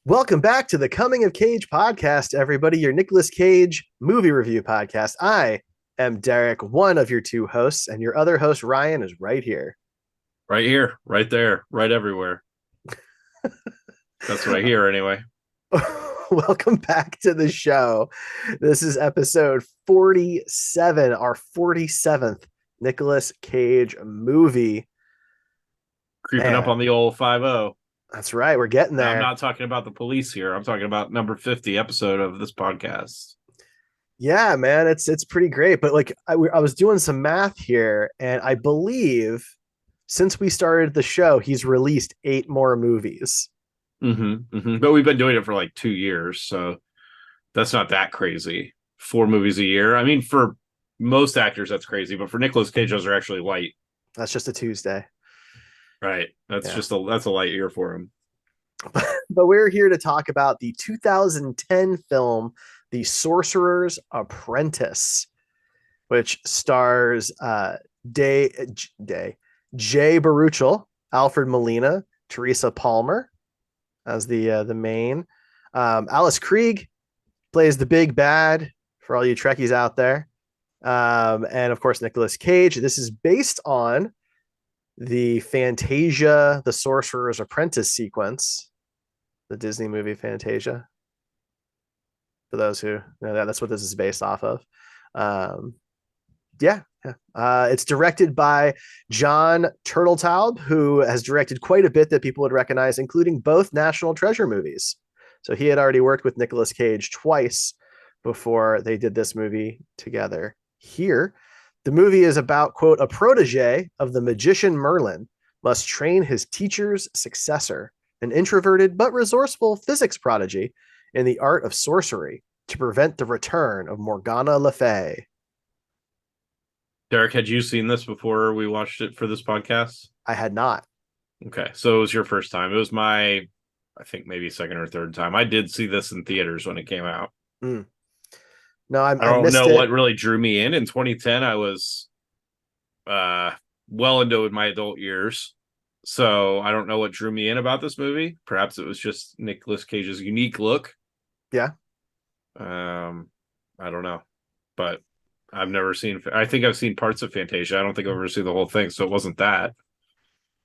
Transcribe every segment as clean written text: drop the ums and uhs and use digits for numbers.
Welcome back to the Coming of Cage podcast, everybody, your Nicolas Cage movie review podcast. I am Derek, one of your two hosts, and your other host, Ryan, is right here. Right here, right there, right everywhere. That's what I hear anyway. Welcome back to the show. This is episode 47, our 47th Nicolas Cage movie. Creeping up Man, on the old 50. that's right. We're getting And I'm there. not talking about the police here. I'm talking about number 50 episode of this podcast. Yeah, man, it's pretty great. But like, I was doing some math here, and I believe since we started the show, he's released 8 more movies. But we've been doing it for like 2 years, so that's not that crazy. 4 movies a year. I mean, for most actors, that's crazy, but for Nicolas Cage, those are actually light. That's just a Tuesday. Right. Yeah. That's a light year for him. But we're here to talk about the 2010 film, The Sorcerer's Apprentice, which stars Day Day Jay Baruchel, Alfred Molina, Teresa Palmer as the main. Alice Krieg plays the big bad for all you Trekkies out there. And of course, Nicolas Cage. This is based on the Fantasia, The Sorcerer's Apprentice sequence, the Disney movie Fantasia. For those who know that, that's what this is based off of. Um, yeah. It's directed by John Turteltaub, who has directed quite a bit that people would recognize, including both National Treasure movies. So he had already worked with Nicolas Cage twice before they did this movie together. Here, the movie is about, quote, a protege of the magician Merlin must train his teacher's successor, an introverted but resourceful physics prodigy, in the art of sorcery to prevent the return of Morgana Le Fay. Derek, had you seen this before we watched it for this podcast? I had not. Okay, so it was your first time. It was my, I think maybe second or third time. I did see this in theaters when it came out. Mm. No, I I don't missed know it. what really drew me in. In 2010, I was uh well into my adult years. So I don't know what drew me in about this movie. Perhaps it was just Nicolas Cage's unique look. Yeah. Um, I don't know. But I've never seen, I think I've seen parts of Fantasia. I don't think I've ever seen the whole thing, so it wasn't that.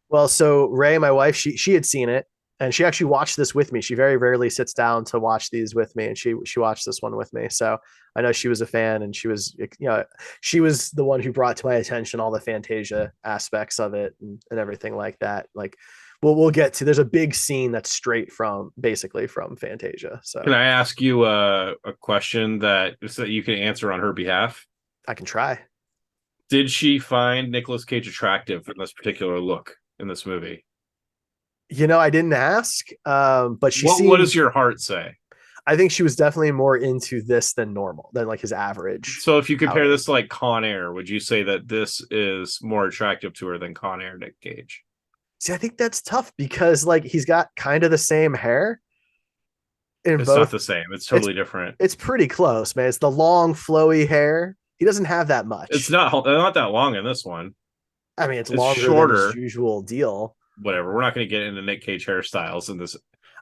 Well, so Ray, my wife, she had seen it, and she actually watched this with me. She very rarely sits down to watch these with me, and she watched this one with me. So I know she was a fan, and she was the one who brought to my attention all the Fantasia aspects of it and everything like that. Like we'll get to. There's a big scene that's straight from basically from Fantasia. Can So I ask you a question that so that you can answer on her behalf? I can try. Did she find Nicolas Cage attractive in this particular look in this movie? I didn't ask, but she What seemed. does your heart say? I think she was definitely more into this than normal, than like his average So if you compare outing. this to like Con Air, would you say that this is more attractive to her than Con Air Nick Cage? See, I think that's tough because like he's got kind of the same hair in It's not both. the same. It's It's totally different. it's pretty close, man. It's the long flowy hair. He doesn't have that It's much. not that long in this one. I mean, it's It's longer than his shorter. usual deal. Whatever. We're not going to get into Nick Cage hairstyles in this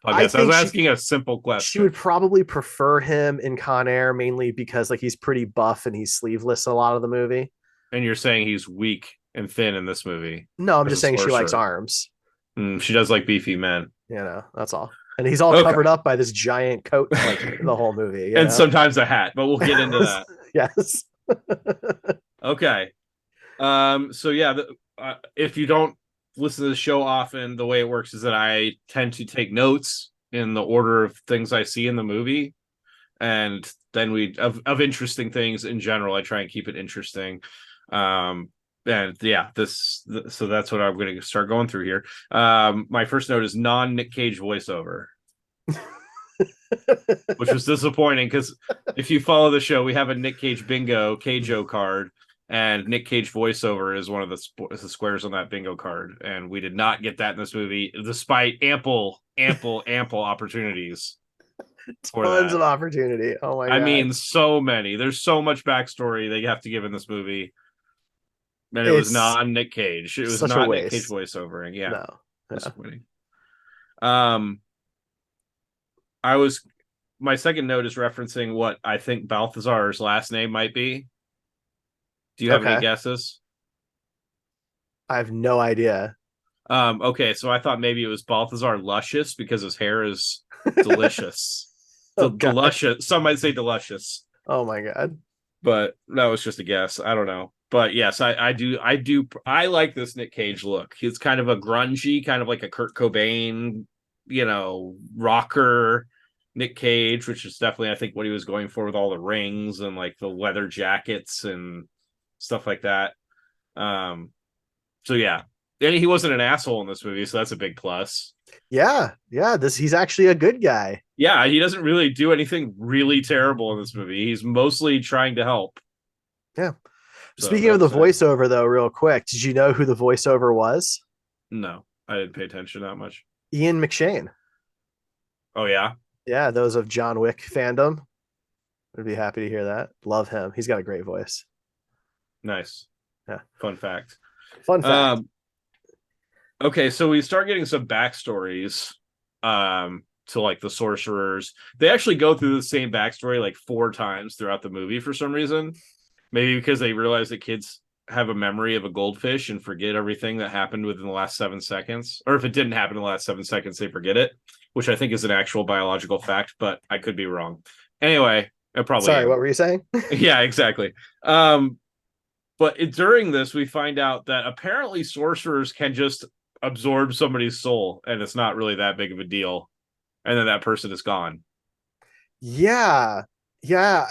I podcast. I was think asking a simple she question. would probably prefer him in Con Air mainly because like he's pretty buff and he's sleeveless a lot of the movie. And you're saying he's weak and thin in this movie No, I'm as just a saying she likes sorcerer. arms. She does like beefy men. That's all. And he's all Okay. covered up by this giant coat like the whole movie, And sometimes a hat, but we'll get into that. Yes. Okay. So yeah, if you don't listen to the show often, the way it works is that I tend to take notes in the order of things I see in the movie, and then of interesting things in general. I try and keep it interesting. And yeah, so that's what I'm going to start going through here. My first note is non Nick Cage voiceover, which was disappointing because if you follow the show, we have a Nick Cage bingo Cageo card, and Nick Cage voiceover is one of the squares on that bingo card, and we did not get that in this movie, despite ample opportunities for Tons that. of opportunity. Oh my I god. mean, so many. There's so much backstory they have to give in this movie, and it was It's not Nick Cage. It was such a not Nick Cage waste. voiceovering. Yeah, No. Yeah. disappointing. Um, I was my second note is referencing what I think Balthazar's last name might be. Do you have any Okay. guesses? I have no idea. Okay, so I thought maybe it was Balthazar Luscious because his hair is delicious. Oh God. Deluscious. Some might say delicious, Oh my God. but that was just a guess. I don't know. But yes, I like this Nick Cage look. He's kind of a grungy, kind of like a Kurt Cobain, rocker Nick Cage, which is definitely I think what he was going for with all the rings and like the leather jackets and stuff like that. Um, so yeah, and he wasn't an asshole in this movie, so that's a big plus. Yeah. Yeah. He's actually a good guy. Yeah, he doesn't really do anything really terrible in this movie. He's mostly trying to help. Yeah. So Speaking that of the was nice. voiceover, though, real quick, did you know who the voiceover was? No, I didn't pay attention that much. Ian McShane. Oh yeah, Yeah, those of John Wick fandom would be happy to hear that. Love him. He's got a great voice. nice. Yeah. Fun fact. Fun fact. Um, okay, so we start getting some backstories to like the sorcerers. They actually go through the same backstory like four times throughout the movie for some reason. Maybe because they realize that kids have a memory of a goldfish and forget everything that happened within the last 7 seconds. Or if it didn't happen in the last 7 seconds, they forget it, which I think is an actual biological fact, but I could be wrong. Anyway, I probably Sorry, am. what were you saying? Yeah, exactly. But during this, we find out that apparently sorcerers can just absorb somebody's soul, and it's not really that big of a deal. And then that person is gone. Yeah. Yeah.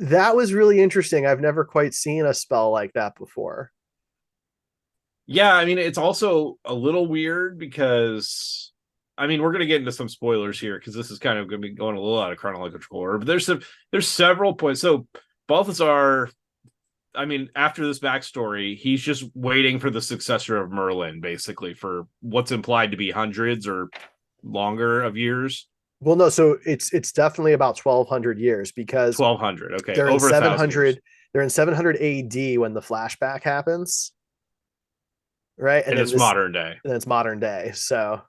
That was really interesting. I've never quite seen a spell like that before. Yeah, I mean, it's also a little weird because, I mean, we're going to get into some spoilers here because this is kind of going to be going a little out of chronological order. But there's several points. So Balthazar, I mean, after this backstory, he's just waiting for the successor of Merlin, basically, for what's implied to be hundreds or longer of years. Well, no, so it's definitely about 1200 years because 1200. Okay, they're in over 1,000 years. 700 they're in 700 AD when the flashback happens, right? And And then it's this modern day. and then it's modern day. So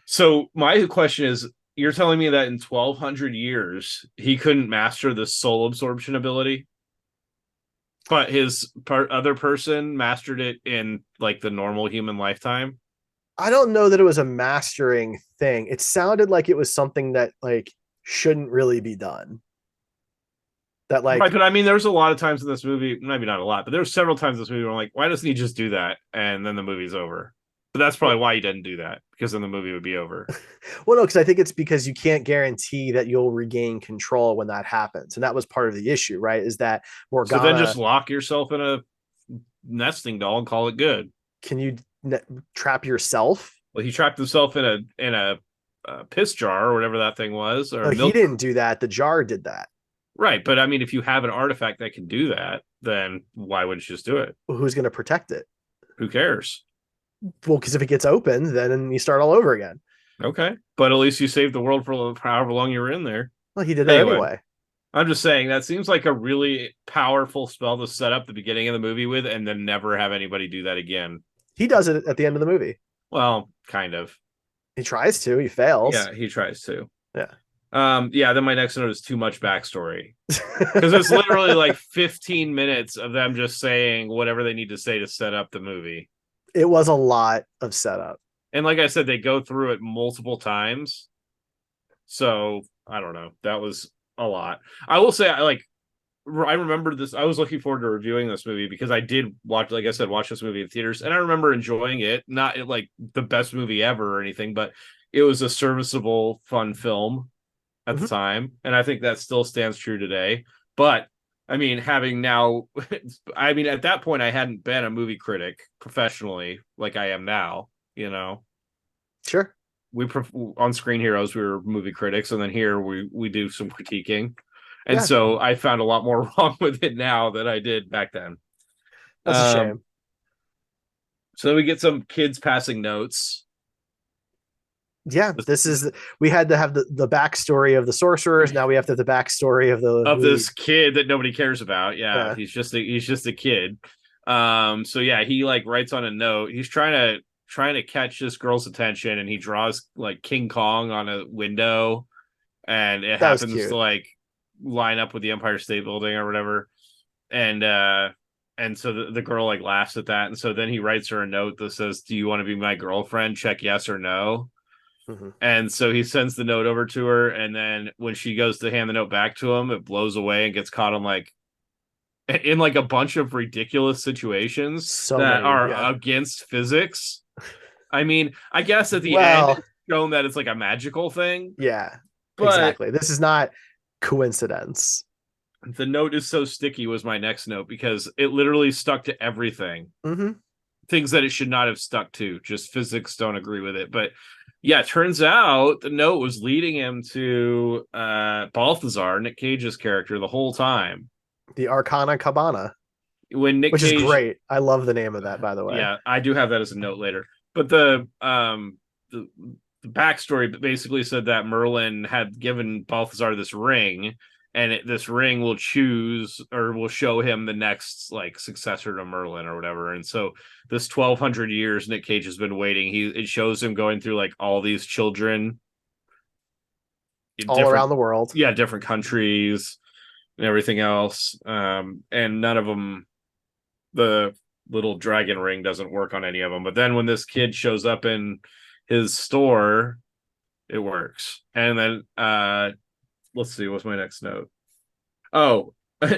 So my question is, you're telling me that in 1,200 years he couldn't master the soul absorption ability, but his other person mastered it in like the normal human lifetime? I don't know that it was a mastering thing. It sounded like it was something that like shouldn't really be done. That Right, like but I mean, there's a lot of times in this movie, maybe not a lot, but there's several times in this movie where I'm like, why doesn't he just do that and then the movie's over? But that's probably why he didn't do that because then the movie would be over. well, no, because I think it's because you can't guarantee that you'll regain control when that happens, and that was part of the issue, right? Is that So then just Morgana lock yourself in a nesting doll and call it good. can you trap yourself? Well, he trapped himself in a piss jar or whatever that thing was, or No, a he milk. didn't do that. The jar did that. Right, but I mean, if you have an artifact that can do that, then why wouldn't you just do it? Well, who's going to protect it? Who cares? Well, because if it gets open, then you start all over again. Okay, but at least you saved the world for however long you were in there. Well, he did that Anyway, anyway. I'm just saying that seems like a really powerful spell to set up the beginning of the movie with, and then never have anybody do that again. He does it at the end of the movie. Well, kind of. He tries to. He fails. Yeah, he tries to. Yeah. Yeah, then my next note is too much backstory. Because it's literally like 15 minutes of them just saying whatever they need to say to set up the movie. It was a lot of setup. And like I said, they go through it multiple times. So I don't know. That was a lot. I will say, I remember this. I was looking forward to reviewing this movie because I did watch, like I said, watch this movie in theaters, and I remember enjoying it. Not like the best movie ever or anything, but it was a serviceable, fun film at the Mhm. time, and I think that still stands true today. But I mean, having now, I mean, at that point, I hadn't been a movie critic professionally like I am now. Sure. We on Screen Heroes we were movie critics, and then here we do some critiquing, and Yeah. so I found a lot more wrong with it now than I did back then. That's a Um, shame. so we get some kids passing notes Yeah. We had to have the backstory of the sorcerers. Now we have to have the backstory of the of movie. this kid that nobody cares about. Yeah, Yeah. he's just a kid. So yeah, he like writes on a note. He's trying to catch this girl's attention, and he draws like King Kong on a window, and it That was happens to cute. like line up with the Empire State Building or whatever. And so the girl like laughs at that, and so then he writes her a note that says, "Do you want to be my girlfriend? Check yes or no." Hmm. And so he sends the note over to her, and then when she goes to hand the note back to him, it blows away and gets caught on like in like a bunch of ridiculous situations So that many, are yeah. against physics. I mean, I guess at the end Well, it's shown that it's like a magical thing, yeah, but exactly. This is not coincidence. the note is so sticky was my next note because it literally stuck to everything. Hmm. Things that it should not have stuck to. Just physics don't agree with it. But yeah, it turns out the note was leading him to Balthazar, Nick Cage's character, the whole time. The Arcana Cabana, When Nick which is Cage, great. I love the name of that, by the way. yeah, I do have that as a note later. But the, the backstory basically said that Merlin had given Balthazar this ring, and this ring will choose or will show him the next like successor to Merlin or whatever. And so this 1,200 years Nick Cage has been waiting. It shows him going through like all these children in All different around the world. different countries and everything else. And none of them, the little dragon ring doesn't work on any of them. But then when this kid shows up in his store, it works. And then let's see, what's my next note? Oh,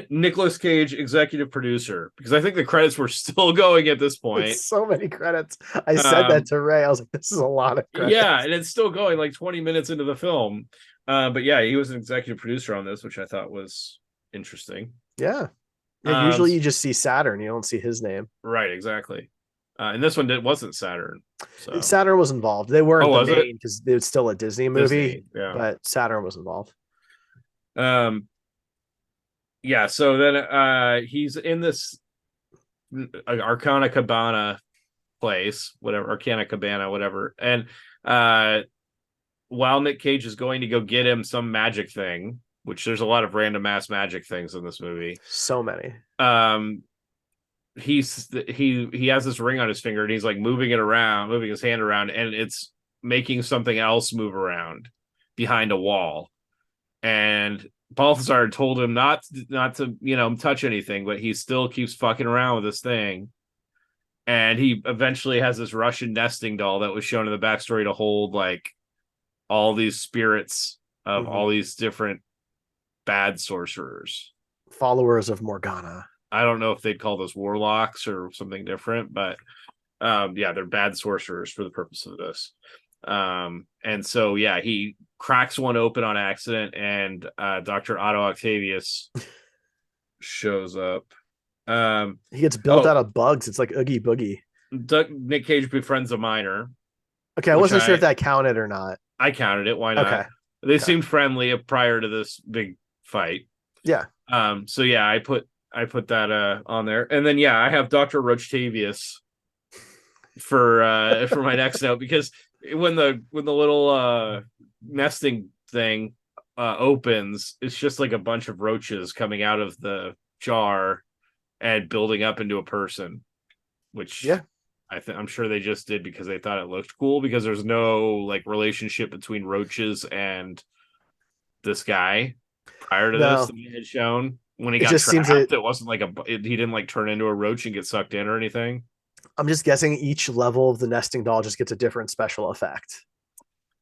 Nicolas Cage, executive producer, because I think the credits were still going at this point. It's so many credits. I said that Um, to Ray. I was like, this is a lot of yeah, credits. and it's still going like 20 minutes into the film. But yeah, he was an executive producer on this, which I thought was interesting. Yeah. Yeah. Um, Usually you just see Saturn. You don't see his name. right, exactly. And this one wasn't Saturn. So, Saturn was involved. They oh, weren't the was it main because it was still a Disney movie, Disney? Yeah. but Saturn was involved. Um, yeah. So then, he's in this Arcana Cabana place, whatever, Arcana Cabana, whatever. And while Nick Cage is going to go get him some magic thing, which there's a lot of random ass magic things in this movie. So many. Um, he has this ring on his finger and he's like moving it around, moving his hand around, and it's making something else move around behind a wall. And Balthazar told him not to touch anything, but he still keeps fucking around with this thing. And he eventually has this Russian nesting doll that was shown in the backstory to hold like all these spirits of Mhm. all these different bad sorcerers. Followers of Morgana. I don't know if they'd call those warlocks or something different, but yeah, they're bad sorcerers for the purpose of this. And so yeah, he cracks one open on accident, and Dr. Otto Octavius shows up. He gets built Oh, out of bugs. It's like Oogie Boogie. Nick Cage befriends a miner, Okay, I which wasn't sure if that counted or not. I counted it. Why not? Okay. They Okay. seemed friendly prior to this big fight. Yeah. So yeah, I put that on there, and then yeah, I have Dr. Rochtavius for my next note, because when the little nesting thing opens, it's just like a bunch of roaches coming out of the jar and building up into a person, which Yeah. I'm sure they just did because they thought it looked cool, because there's no like relationship between roaches and this guy prior to this No, that he had shown. When he it got just seems trapped, that it wasn't like he didn't like turn into a roach and get sucked in or anything. I'm just guessing each level of the nesting doll just gets a different special effect.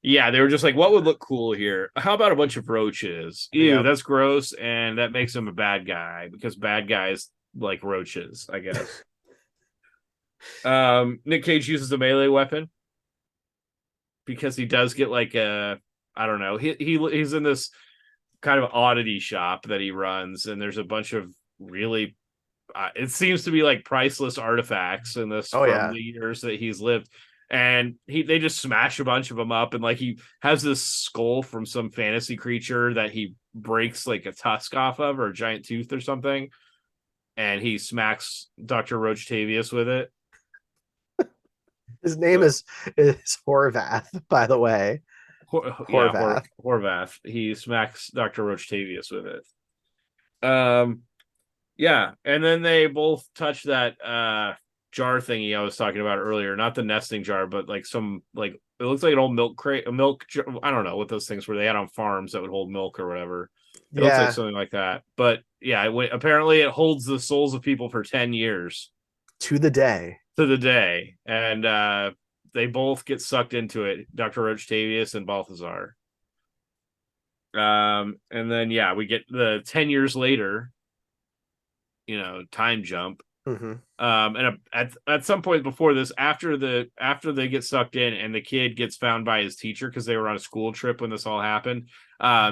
Yeah, they were just like, what would look cool here? How about a bunch of roaches? Ew, Yeah. that's gross, and that makes him a bad guy because bad guys like roaches, I guess. Nick Cage uses a melee weapon because he does get like a, I don't know. He's in this kind of oddity shop that he runs, and there's a bunch of really it seems to be like priceless artifacts in this Oh from yeah. the years that he's lived. And they just smash a bunch of them up, and like he has this skull from some fantasy creature that he breaks like a tusk off of, or a giant tooth or something, and he smacks Dr. Rochtavius with it. His name is Horvath, by the way. Horvath. Horvath. He smacks Dr. Rochtavius with it. Yeah, and then they both touch that jar thingy I was talking about earlier, not the nesting jar, but like some like It looks like an old milk crate, a milk. I don't know what those things were they had on farms that would hold milk or whatever. It looks like Yeah, something like that. But yeah, apparently it holds the souls of people for 10 years to the day. to the day, and they both get sucked into it. Dr. Rochtavius and Balthazar. And then yeah, we get the 10 years later. Time jump. Hmm. And at some point before this, after they get sucked in and the kid gets found by his teacher because they were on a school trip when this all happened,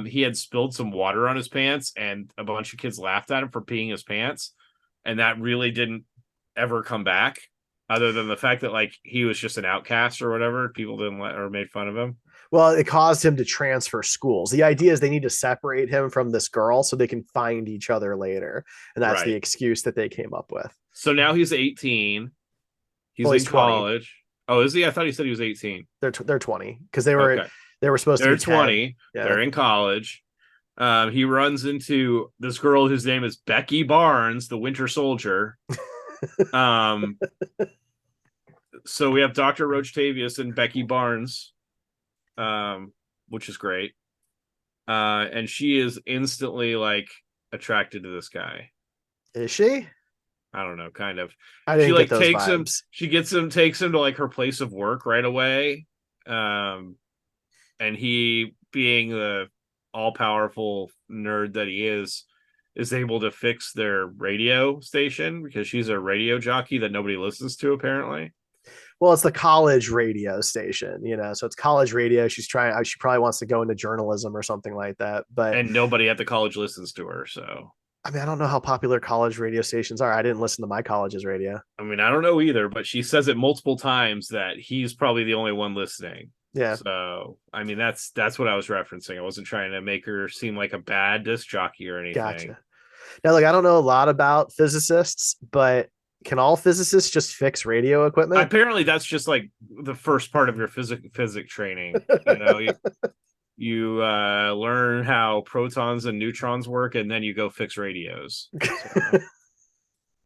he had spilled some water on his pants and a bunch of kids laughed at him for peeing his pants, and that really didn't ever come back, other than the fact that like he was just an outcast or whatever. People didn't let or made fun of him. Well, it caused him to transfer schools. The idea is they need to separate him from this girl so they can find each other later, and that's the Right. excuse that they came up with. So now he's 18. He's Well, in he's 20. college. Oh, is he? I thought he said he was 18. They're 20 because Okay. they were supposed to They're be 10. 20. Yeah. They're in college. He runs into this girl whose name is Becky Barnes, the Winter Soldier. um, so we have Dr. Rochtavius and Becky Barnes, which is great. And she is instantly like attracted to this guy. Is she? I don't know, kind of. I didn't She like get those takes him. vibes. She takes him to like her place of work right away. And he, being the all-powerful nerd that he is able to fix their radio station because she's a radio jockey that nobody listens to apparently. Well, it's the college radio station, so it's college radio. She probably wants to go into journalism or something like that. But And nobody at the college listens to her, so I mean, I don't know how popular college radio stations are. I didn't listen to my college's radio. I mean, I don't know either, but she says it multiple times that he's probably the only one listening. Yeah. So, I mean, that's what I was referencing. I wasn't trying to make her seem like a bad disc jockey or anything. Gotcha. Now, like, I don't know a lot about physicists, but can all physicists just fix radio equipment? Apparently, that's just like the first part of your physics training. You learn how protons and neutrons work, and then you go fix radios. So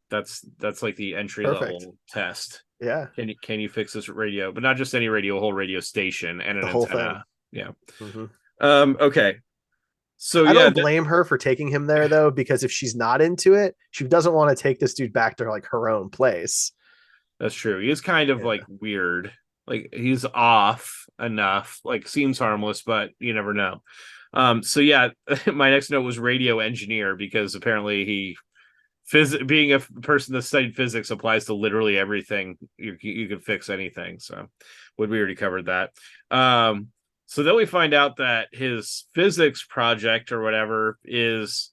that's like the entry level test. Yeah. Can you fix this radio? But not just any radio, a whole radio station and an The whole antenna. thing. Yeah. Mm-hmm. Okay. So I don't blame her for taking him there though, because if she's not into it, she doesn't want to take this dude back to like her own place. That's true. He is kind of like weird. Like he's off enough, like seems harmless, but you never know. So yeah, my next note was radio engineer because apparently being a person that studied physics applies to literally everything. You can fix anything. So we already covered that. So then we find out that his physics project or whatever is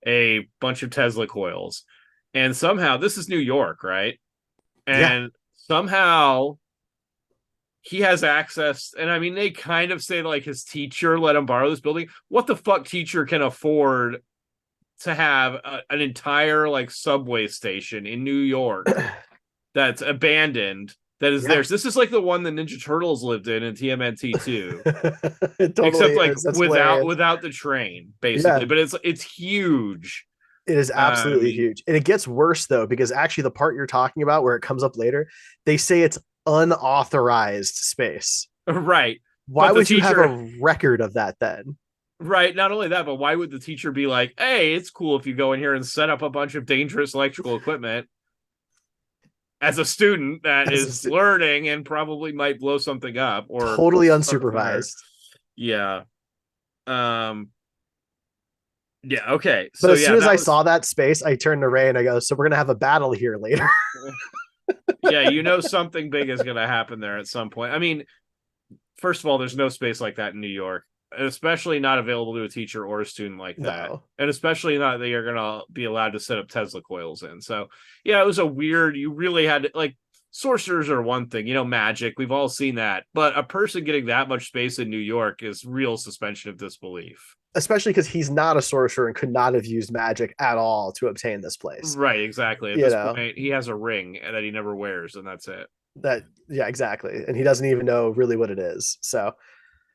a bunch of Tesla coils. And somehow this is New York, right? And somehow he has access. And I mean, they kind of say like his teacher let him borrow this building. What the fuck teacher can afford to have an entire like subway station in New York that's abandoned? That is theirs. This is like the one the Ninja Turtles lived in TMNT 2. Totally except like hilarious. without the train, basically. But it's huge. It is absolutely huge. And it gets worse though, because actually the part you're talking about where it comes up later, they say it's unauthorized space. Right. Why would you have a record of that then? Right. Not only that, but why would the teacher be like, hey, it's cool if you go in here and set up a bunch of dangerous electrical equipment as a student that is learning and probably might blow something up or totally unsupervised. Yeah. Yeah, okay. But as soon as I saw that space, I turned to Ray and I go, so we're gonna have a battle here later. Yeah, something big is gonna happen there at some point. I mean, first of all, there's no space like that in New York, especially not available to a teacher or a student like that. No. And especially not that you're gonna be allowed to set up Tesla coils in. So yeah, it was a weird, you really had to, like, sorcerers are one thing, magic, we've all seen that, but a person getting that much space in New York is real suspension of disbelief, especially because he's not a sorcerer and could not have used magic at all to obtain this place. Right, exactly. At this point, he has a ring that he never wears, and that's it. Yeah, exactly. And he doesn't even know really what it is. So,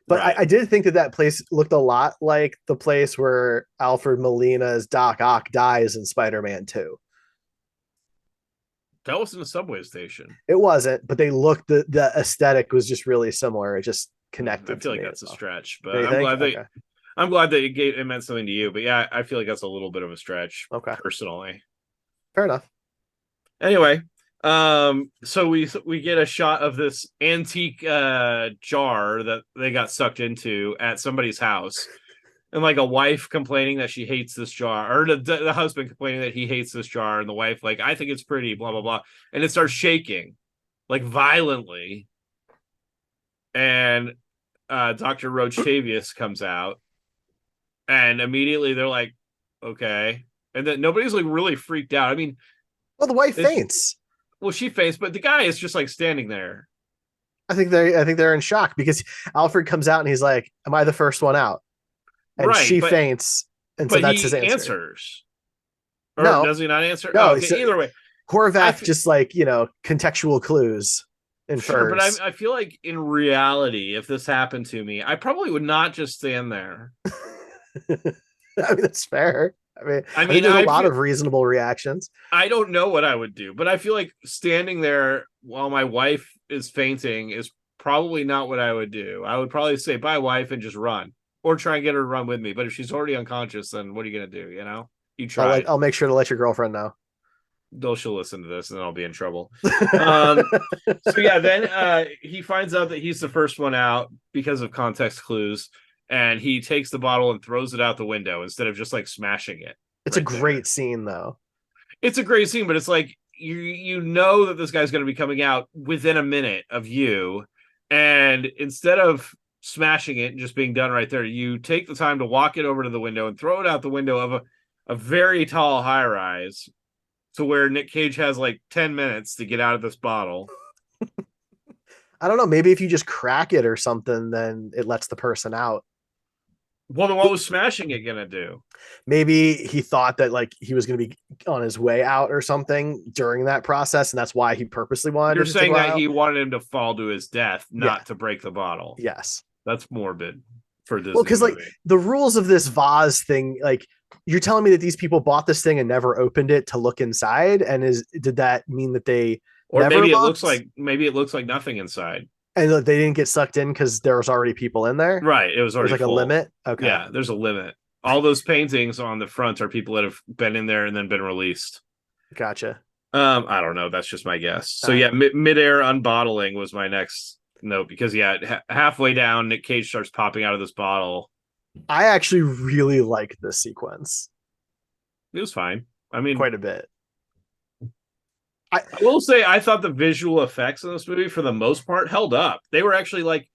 but right. I did think that place looked a lot like the place where Alfred Molina's Doc Ock dies in Spider-Man 2. That wasn't a subway station. It wasn't, but they looked, the aesthetic was just really similar. It just I connected to feel like me. that's a stretch, Do but you think? Okay. I'm glad that it meant something to you. But yeah, I feel like that's a little bit of a stretch Okay. personally. Fair enough. Anyway, so we get a shot of this antique jar that they got sucked into at somebody's house. And like a wife complaining that she hates this jar, or the husband complaining that he hates this jar, and the wife like, I think it's pretty, blah blah blah, and it starts shaking like violently, and Dr. Roachtavius comes out, and immediately they're like, okay, and then nobody's like really freaked out. I mean, Well, the wife faints. well, she faints, but the guy is just like standing there. I think they're in shock because Alfred comes out and he's like, "Am I the first one out?" And Right, she faints, and so but that's his he answer. answers, or No, does he not answer? no. Oh, okay, So either way, Horvath just like contextual clues sure, but infers. I feel like in reality, if this happened to me, I probably would not just stand there. I mean, that's fair. I mean, think there's a lot of reasonable reactions. I don't know what I would do, but I feel like standing there while my wife is fainting is probably not what I would do. I would probably say bye, wife, and just run, or try and get her to run with me. But if she's already unconscious, then what are you gonna do? You tried. I'll make sure to let your girlfriend know. Though she'll listen to this, and then I'll be in trouble. So yeah, then he finds out that he's the first one out because of context clues, and he takes the bottle and throws it out the window instead of just like smashing it. It's a great scene, though. It's a great scene, but it's like you know that this guy's going to be coming out within a minute of you, and instead of smashing it and just being done right there, you take the time to walk it over to the window and throw it out the window of a very tall high rise, to where Nick Cage has like 10 minutes to get out of this bottle. I don't know. Maybe if you just crack it or something, then it lets the person out. Well, then what was smashing it gonna do? Maybe he thought that like he was going to be on his way out or something during that process, and that's why he purposely wanted. You're saying that he wanted him to fall to his death, not to break the bottle. Yes, that's morbid for Disney. Well, because like the rules of this vase thing, like you're telling me that these people bought this thing and never opened it to look inside, and did that mean that they or maybe it looks like nothing inside? And they didn't get sucked in because there was already people in there. Right. It was already like full. A limit. Okay. Yeah, there's a limit. All those paintings on the front are people that have been in there and then been released. Gotcha. I don't know. That's just my guess. So yeah, midair unbottling was my next note because halfway down, Nick Cage starts popping out of this bottle. I actually really like this sequence. It was fine. I mean, quite a bit. I will say I thought the visual effects in this movie, for the most part, held up. They were actually like,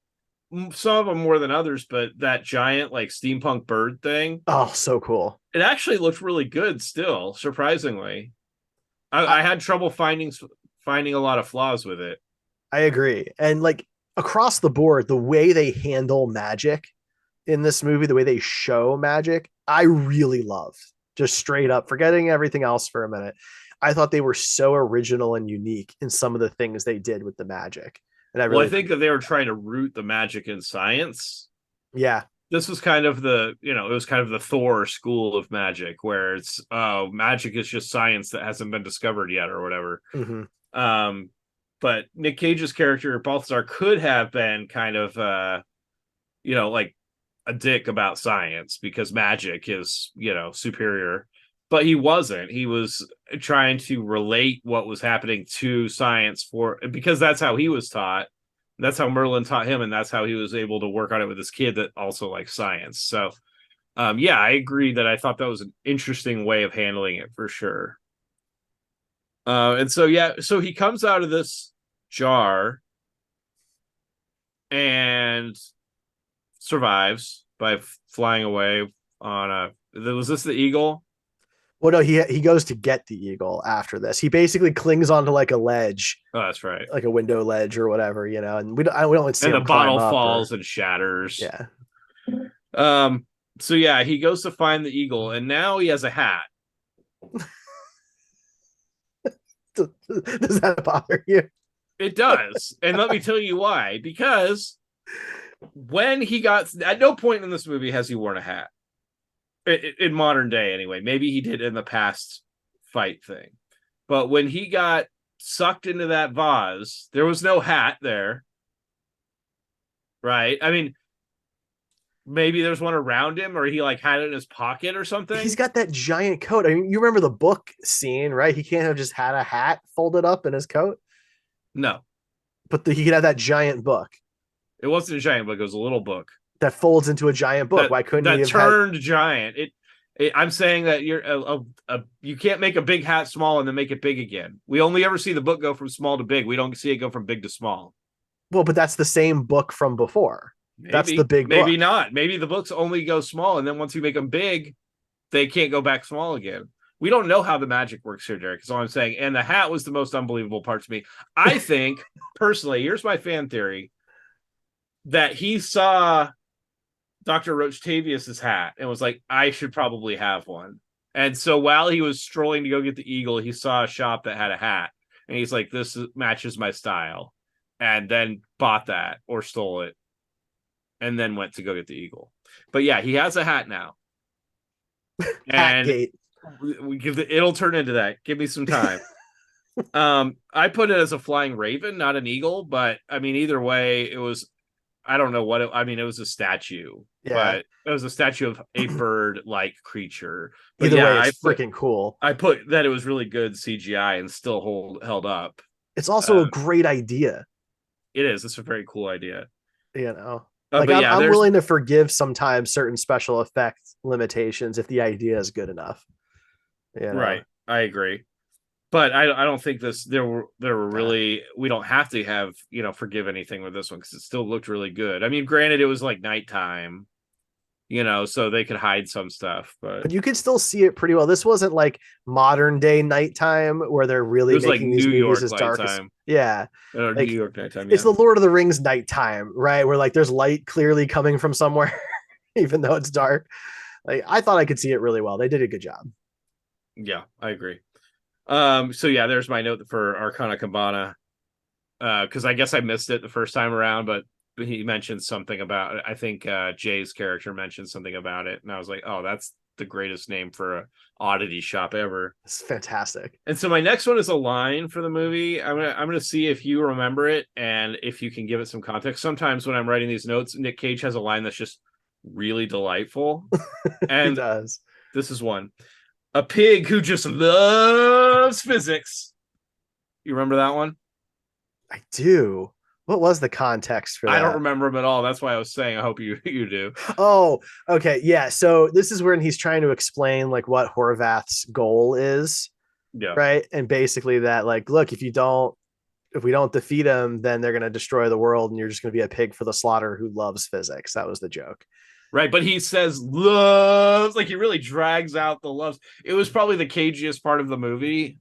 some of them more than others, but that giant like steampunk bird thing. Oh, so cool. It actually looked really good still, surprisingly. I had trouble finding a lot of flaws with it. I agree. And like across the board, the way they handle magic in this movie, the way they show magic, I really loved. Just straight up, forgetting everything else for a minute. I thought they were so original and unique in some of the things they did with the magic. And I think that they were trying to root the magic in science. Yeah. This was kind of it was kind of the Thor school of magic, where it's, magic is just science that hasn't been discovered yet or whatever. Mm-hmm. But Nick Cage's character, Balthazar, could have been kind of, like a dick about science because magic is, superior. But he wasn't. He was trying to relate what was happening to science because that's how he was taught. That's how Merlin taught him, and that's how he was able to work on it with his kid that also likes science. So, I agree that I thought that was an interesting way of handling it for sure. And so he comes out of this jar and survives by flying away on was this the eagle? Well, no, he goes to get the eagle after this. He basically clings onto like a ledge. Oh, that's right, like a window ledge or whatever, and we don't see. And the bottle falls and shatters. Yeah. So he goes to find the eagle, and now he has a hat. Does that bother you? It does, and let me tell you why. Because when he got, at no point in this movie has he worn a hat. In modern day, anyway. Maybe he did in the past fight thing. But when he got sucked into that vase. There was no hat there, right? I mean, maybe there's one around him, or he like had it in his pocket or He's something. got that giant coat. I mean, you remember the book scene, right? He can't have just had a hat folded up in his coat, No, but he could have that giant book it wasn't a giant book. It was a little book that folds into a giant book. that Why couldn't he that have had? turned giant. I'm saying that you can't make a big hat small and then make it big again. We only ever see the book go from small to big. We don't see it go from big to small. Well, but that's the same book from before. That's the big Maybe book. not. Maybe the books only go small, and then once you make them big, they can't go back small again. We don't know how the magic works here, Derek. Is all I'm saying. And the hat was the most unbelievable part to me. I think personally, here's my fan theory, that he saw Dr. Rochtavius's hat and was like, I should probably have one. And so while he was strolling to go get the eagle, he saw a shop that had a hat, and he's like, this matches my style, and then bought that or stole it, and then went to go get the eagle. But yeah, he has a hat now. And Hatgate. It'll turn into that. Give me some time. I put it as a flying raven, not an eagle, but I mean, either way, it was, I don't know what I mean, it was a statue, Yeah. but it was a statue of a bird like creature. But Either yeah, way, it's freaking cool. I put that it was really good CGI and still held up. It's also a great idea. It is. It's a very cool idea. You know, But yeah, I'm willing to forgive sometimes certain special effects limitations if the idea is good enough. You know? Right. I agree. But I don't think there were really, we don't have to have, forgive anything with this one because it still looked really good. I mean, granted, it was like nighttime, so they could hide some stuff, but you could still see it pretty well. This wasn't like modern day nighttime where they're really making like these New movies York as dark as, nighttime. yeah, Or like, New York nighttime. it's the Lord of the Rings nighttime, right? Where like there's light clearly coming from somewhere, even though it's dark. Like I thought I could see it really well. They did a good job. Yeah, I agree. So yeah, there's my note for Arcana Cabana. Because I guess I missed it the first time around, but he mentioned something about it. I think Jay's character mentioned something about it, and I was like, oh, that's the greatest name for a oddity shop ever. It's fantastic. And so my next one is a line for the movie. I'm gonna see if you remember it and if you can give it some context. Sometimes when I'm writing these notes, Nick Cage has a line that's just really delightful. And he does. This is one. A pig who just loves physics. You remember that one? I do. What was the context for that? I don't remember him at all. That's why I was saying I hope you do. Oh, okay. Yeah. So this is when he's trying to explain like what Horvath's goal is. Yeah. Right. And basically that like, look, if we don't defeat him, then they're gonna destroy the world and you're just gonna be a pig for the slaughter who loves physics. That was the joke. Right, but he says loves, like he really drags out the loves. It was probably the cagiest part of the movie,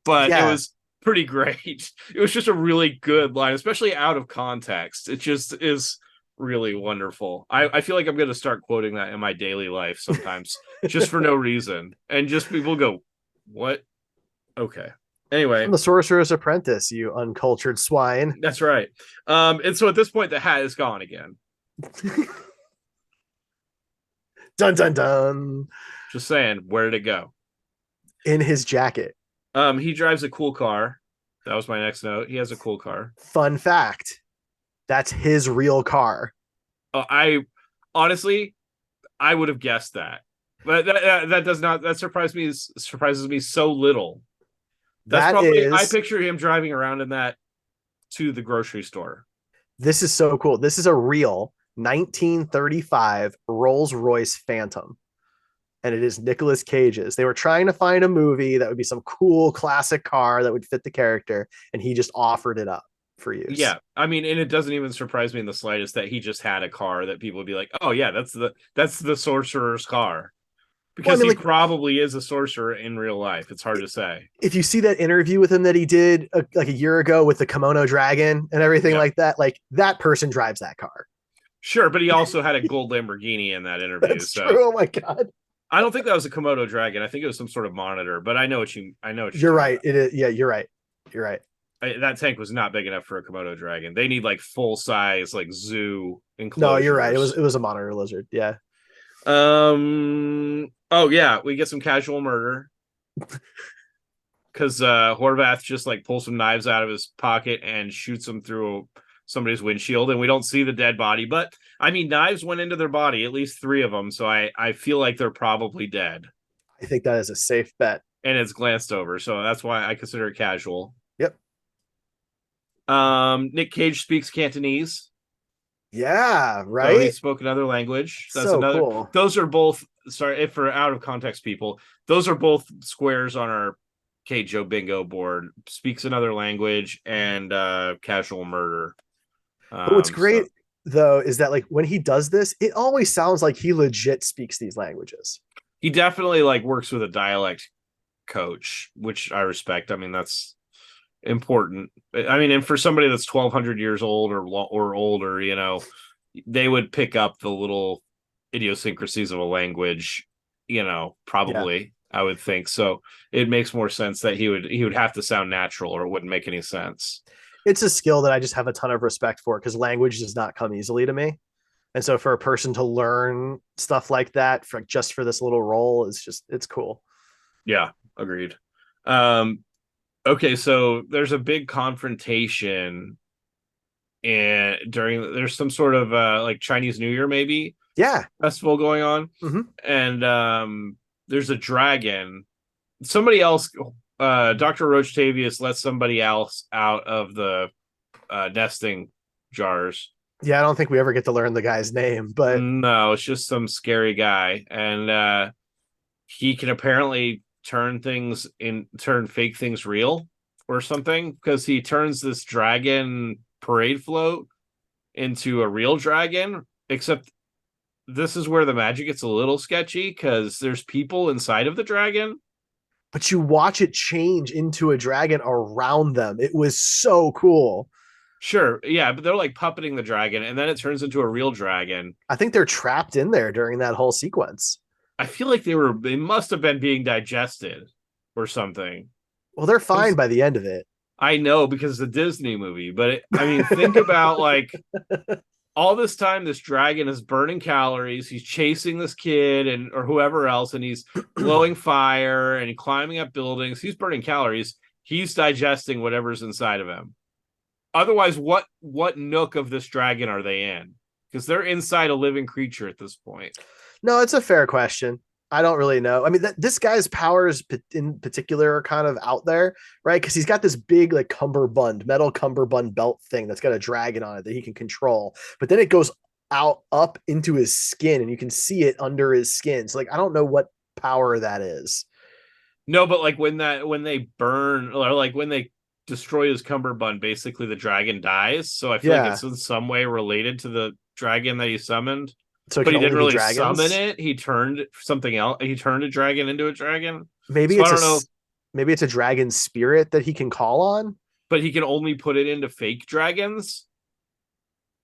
but It was pretty great. It was just a really good line, especially out of context. It just is really wonderful. I feel like I'm going to start quoting that in my daily life sometimes, just for no reason. And just people go, what? Okay. Anyway. I'm the Sorcerer's Apprentice, you uncultured swine. That's right. And so at this point, the hat is gone again. Dun dun dun. Just saying, where did it go? In his jacket. He drives a cool car. That was my next note. He has a cool car. Fun fact. That's his real car. I honestly, I would have guessed that. But that surprises me so little. I picture him driving around in that to the grocery store. This is so cool. This is a real 1935 Rolls-Royce Phantom, and it is Nicolas Cage's. They were trying to find a movie that would be some cool classic car that would fit the character, and he just offered it up for use. Yeah, I mean, and it doesn't even surprise me in the slightest that he just had a car that people would be like, "Oh yeah, that's the sorcerer's car," because he probably is a sorcerer in real life. It's hard to say. If you see that interview with him that he did like a year ago with the kimono dragon and everything like that, like that person drives that car. Sure, but he also had a gold Lamborghini in that interview. That's true. Oh my god! I don't think that was a Komodo dragon. I think it was some sort of monitor. But I know what you're right. It is. Yeah, you're right. You're right. That tank was not big enough for a Komodo dragon. They need like full size, like zoo enclosures. No, you're right. It was a monitor lizard. Yeah. Oh yeah, we get some casual murder. because Horvath just like pulls some knives out of his pocket and shoots them through somebody's windshield, and we don't see the dead body. But I mean, knives went into their body, at least 3 of them, so I feel like they're probably dead, I think that is a safe bet. and it's glanced over, so that's why I consider it casual. Yep. Nick Cage speaks Cantonese. Yeah, So he right. spoke another language. That's So another. cool. Those are both. Sorry, if for out of context people, those are both squares on our Joe bingo board. Speaks another language and casual murder. But what's So great though is that like when he does this, it always sounds like he legit speaks these languages. he definitely like works with a dialect coach, which I respect. I mean, that's important. I mean, and for somebody that's 1,200 years old or older, they would pick up the little idiosyncrasies of a language, Yeah. probably. I would think so. It makes more sense that he would have to sound natural, or it wouldn't make any sense. It's a skill that I just have a ton of respect for because language does not come easily to me. And so for a person to learn stuff like that for just for this little role is just it's cool. Yeah, agreed. Um, okay, so there's a big confrontation, and there's some sort of like Chinese New Year maybe Yeah. festival going on, Mm-hmm. and there's a dragon. Somebody else, Dr. Rochtavius lets somebody else out of the nesting jars. Yeah, I don't think we ever get to learn the guy's name, but No, it's just some scary guy, and he can apparently turn fake things real or something, because he turns this dragon parade float into a real dragon. Except this is where the magic gets a little sketchy, because there's people inside of the dragon. you watch it change into a dragon around them. It was so cool. Sure, yeah, but they're like puppeting the dragon, and then it turns into a real dragon. I think they're trapped in there during that whole sequence. I feel like they must have been being digested or something. Well, they're fine Because by the end of it. I know, because it's a Disney movie, but I mean, think about like all this time this dragon is burning calories. He's chasing this kid and or whoever else, and he's blowing fire and climbing up buildings. He's burning calories. He's digesting whatever's inside of him. Otherwise, what nook of this dragon are they in? Because they're inside a living creature at this point. No, it's a fair question. I don't really know. I mean, this guy's powers in particular are kind of out there, right? Because he's got this big, like, metal cummerbund belt thing that's got a dragon on it that he can control. But then it goes out up into his skin, and you can see it under his skin. So, like, I don't know what power that is. No, but like when they burn, or like when they destroy his cummerbund, basically the dragon dies. So I feel like Yeah. it's in some way related to the dragon that he summoned. So it But can he didn't only be really summon dragons. it. He turned something else. He turned a dragon into a dragon. Maybe So I it's don't know, maybe it's a dragon spirit that he can call on. but he can only put it into fake dragons.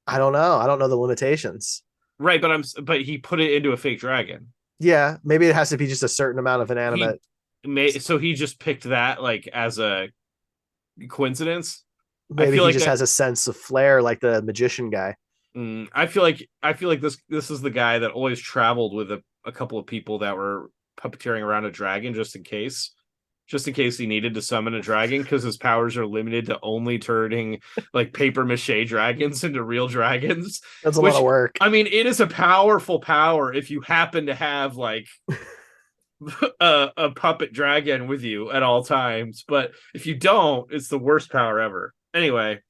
I don't know. I don't know the limitations. Right, but he put it into a fake dragon. Yeah, maybe it has to be just a certain amount of He inanimate. so he just picked that like as a coincidence. I Maybe feel he like just has a sense of flair like the magician guy. I feel like this is the guy that always traveled with a couple of people that were puppeteering around a dragon, just in case he needed to summon a dragon, because his powers are limited to only turning like paper mache dragons into real dragons. That's a lot Which, of work. I mean, it is a powerful power if you happen to have like a puppet dragon with you at all times. But if you don't, it's the worst power ever. Anyway,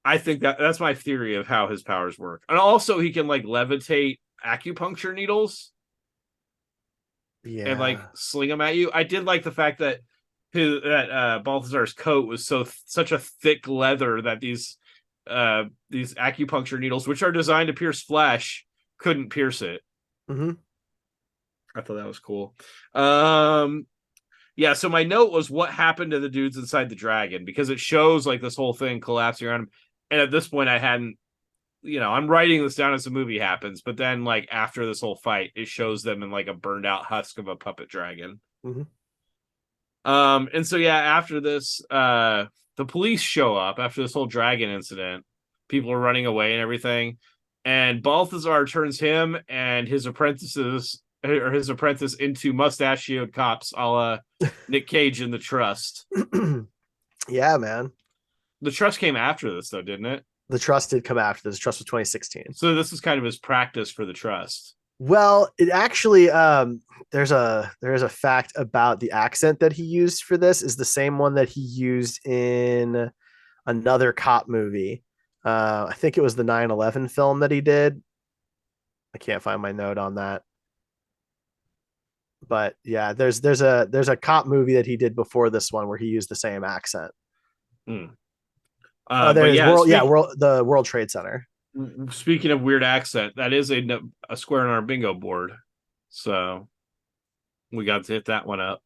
I think that's my theory of how his powers work. And also he can like levitate acupuncture needles and like Yeah. sling them at you. I did like the fact that Balthazar's coat was such a thick leather that these acupuncture needles, which are designed to pierce flesh, couldn't pierce it. Mm-hmm. I thought that was cool. Yeah, so my note was what happened to the dudes inside the dragon, because it shows like this whole thing collapsing around him. And at this point I hadn't, I'm writing this down as the movie happens, but then like after this whole fight, it shows them in like a burned out husk of a puppet dragon. Mm-hmm. And so yeah, after this, the police show up after this whole dragon incident. People are running away and everything. And Balthazar turns him and his apprentices or his apprentice into mustachioed cops, a la Nick Cage in The Trust. Yeah, man. The Trust came after this, though, didn't it? The Trust did come after this. The Trust was 2016. So this is kind of his practice for The Trust. Well, it actually there's a fact about the accent that he used for this is the same one that he used in another cop movie. I think it was the 9/11 film that he did. I can't find my note on that. But yeah, there's a cop movie that he did before this one where he used the same accent. Hmm. But There's yeah, the World Trade Center. speaking of weird accent, that is a square on our bingo board. So we got to hit that one up.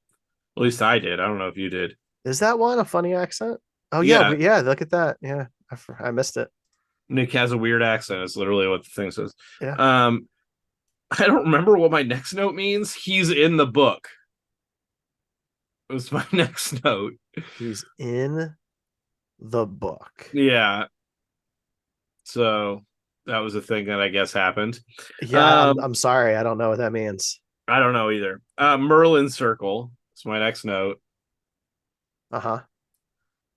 At least I did. I don't know if you did. Is that one a funny accent? Oh yeah, Yeah, yeah. Look at that. Yeah, I missed it. Nick has a weird accent. Is literally what the thing says. Yeah, I don't remember what my next note means. He's in the book. It was my next note. he's in the book. Yeah. So that was a thing that I guess happened. Yeah, I'm sorry. I don't know what that means. I don't know either. Merlin Circle is my next note. Uh-huh.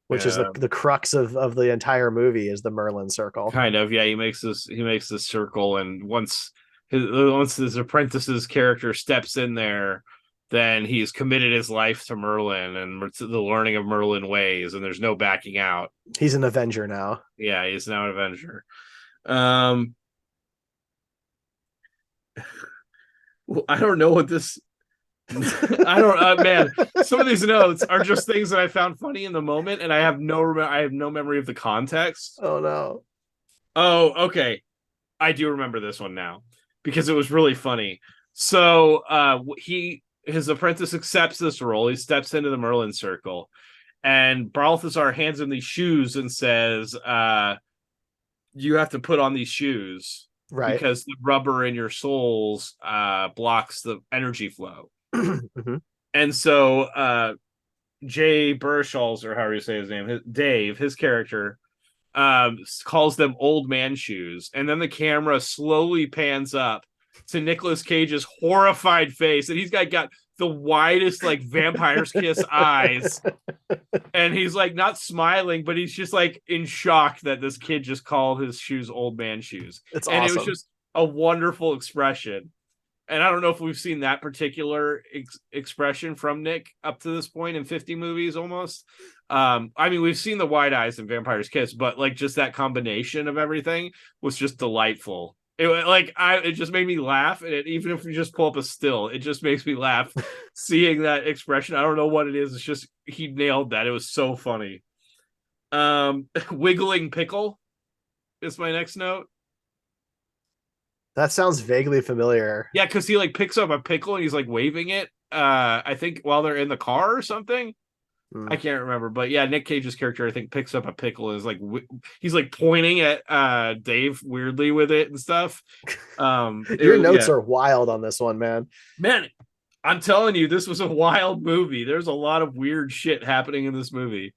Which is Yeah, the crux of the entire movie is the Merlin circle. kind of. Yeah, he makes this circle, and once his apprentice's character steps in there, then he's committed his life to Merlin and to the learning of Merlin ways, and there's no backing out. He's an Avenger now. Yeah, he's now an Avenger. Um, I don't know what this. I don't, man. Some of these notes are just things that I found funny in the moment, and I have no memory of the context. Oh no. Oh, okay. I do remember this one now because it was really funny. So, his apprentice accepts this role. He steps into the Merlin circle, and Balthazar hands him these shoes and says, "You have to put on these shoes." Right. Because the rubber in your soles blocks the energy flow. Mm-hmm. And so Jay Burshall's, or however you say his name, Dave, his character, calls them old man shoes. And then the camera slowly pans up to Nicolas Cage's horrified face. And he's got the widest, like, vampire's kiss eyes. And he's like not smiling, but he's just like in shock that this kid just called his shoes old man shoes. It's and awesome. It was just a wonderful expression. And I don't know if we've seen that particular expression from Nick up to this point in 50 movies almost. I mean, we've seen the wide eyes in Vampire's Kiss, but like just that combination of everything was just delightful. It just made me laugh, and even if you just pull up a still, it just makes me laugh seeing that expression. I don't know what it is. It's just he nailed that. It was so funny. Wiggling pickle is my next note. That sounds vaguely familiar. Yeah, because he like picks up a pickle and he's like waving it. I think while they're in the car or something. I can't remember, but yeah, Nick Cage's character I think picks up a pickle and is like he's like pointing at Dave weirdly with it and stuff. Your notes are wild on this one, man. Man, I'm telling you, this was a wild movie. There's a lot of weird shit happening in this movie.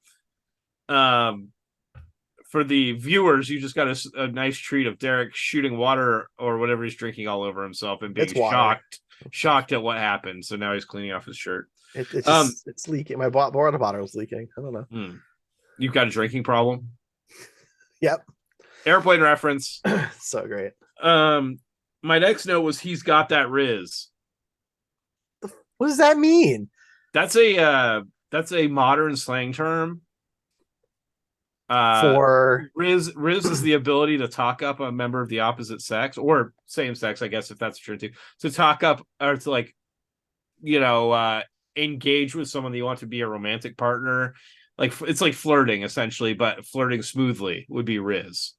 For the viewers, you just got a nice treat of Derreck shooting water or whatever he's drinking all over himself and being shocked at what happened. So now he's cleaning off his shirt. It's leaking. My water bottle is leaking. I don't know. You've got a drinking problem. Yep. Airplane reference. So great. My next note was he's got that Riz. What does that mean? That's a modern slang term. For Riz is the ability to talk up a member of the opposite sex or same sex, I guess, if that's true too. To talk up or to like, engage with someone that you want to be a romantic partner. Like it's like flirting essentially, but flirting smoothly would be Riz.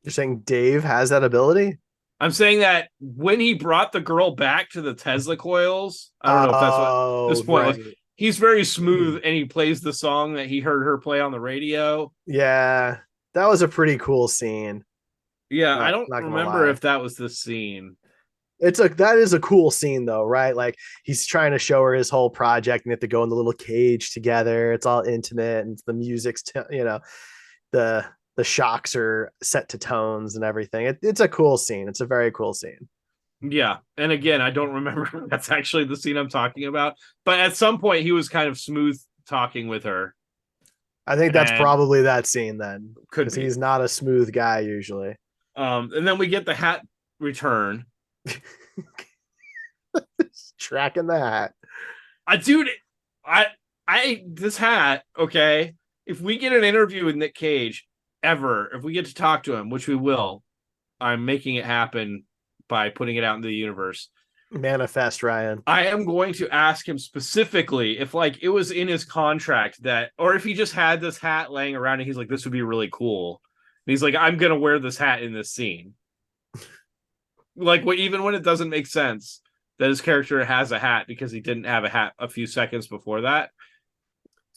You're saying Dave has that ability? I'm saying that when he brought the girl back to the Tesla coils, I don't know if that's what this point was. He's very smooth and he plays the song that he heard her play on the radio. Yeah, that was a pretty cool scene. Yeah, I don't remember if that was the scene. That is a cool scene though, right? Like he's trying to show her his whole project and they have to go in the little cage together. It's all intimate and the music's, the shocks are set to tones and everything. It's a cool scene. It's a very cool scene. Yeah. And again, I don't remember if that's actually the scene I'm talking about. But at some point he was kind of smooth talking with her. I think that's And probably that scene then, could because be. he's not a smooth guy usually. And then we get the hat return. Tracking that. Dude, I this hat, okay. If we get an interview with Nick Cage ever, if we get to talk to him, which we will, I'm making it happen by putting it out into the universe. Manifest, Ryan. I am going to ask him specifically if like it was in his contract that, or if he just had this hat laying around and he's like, this would be really cool. And he's like, I'm gonna wear this hat in this scene. Like even when it doesn't make sense that his character has a hat because he didn't have a hat a few seconds before that.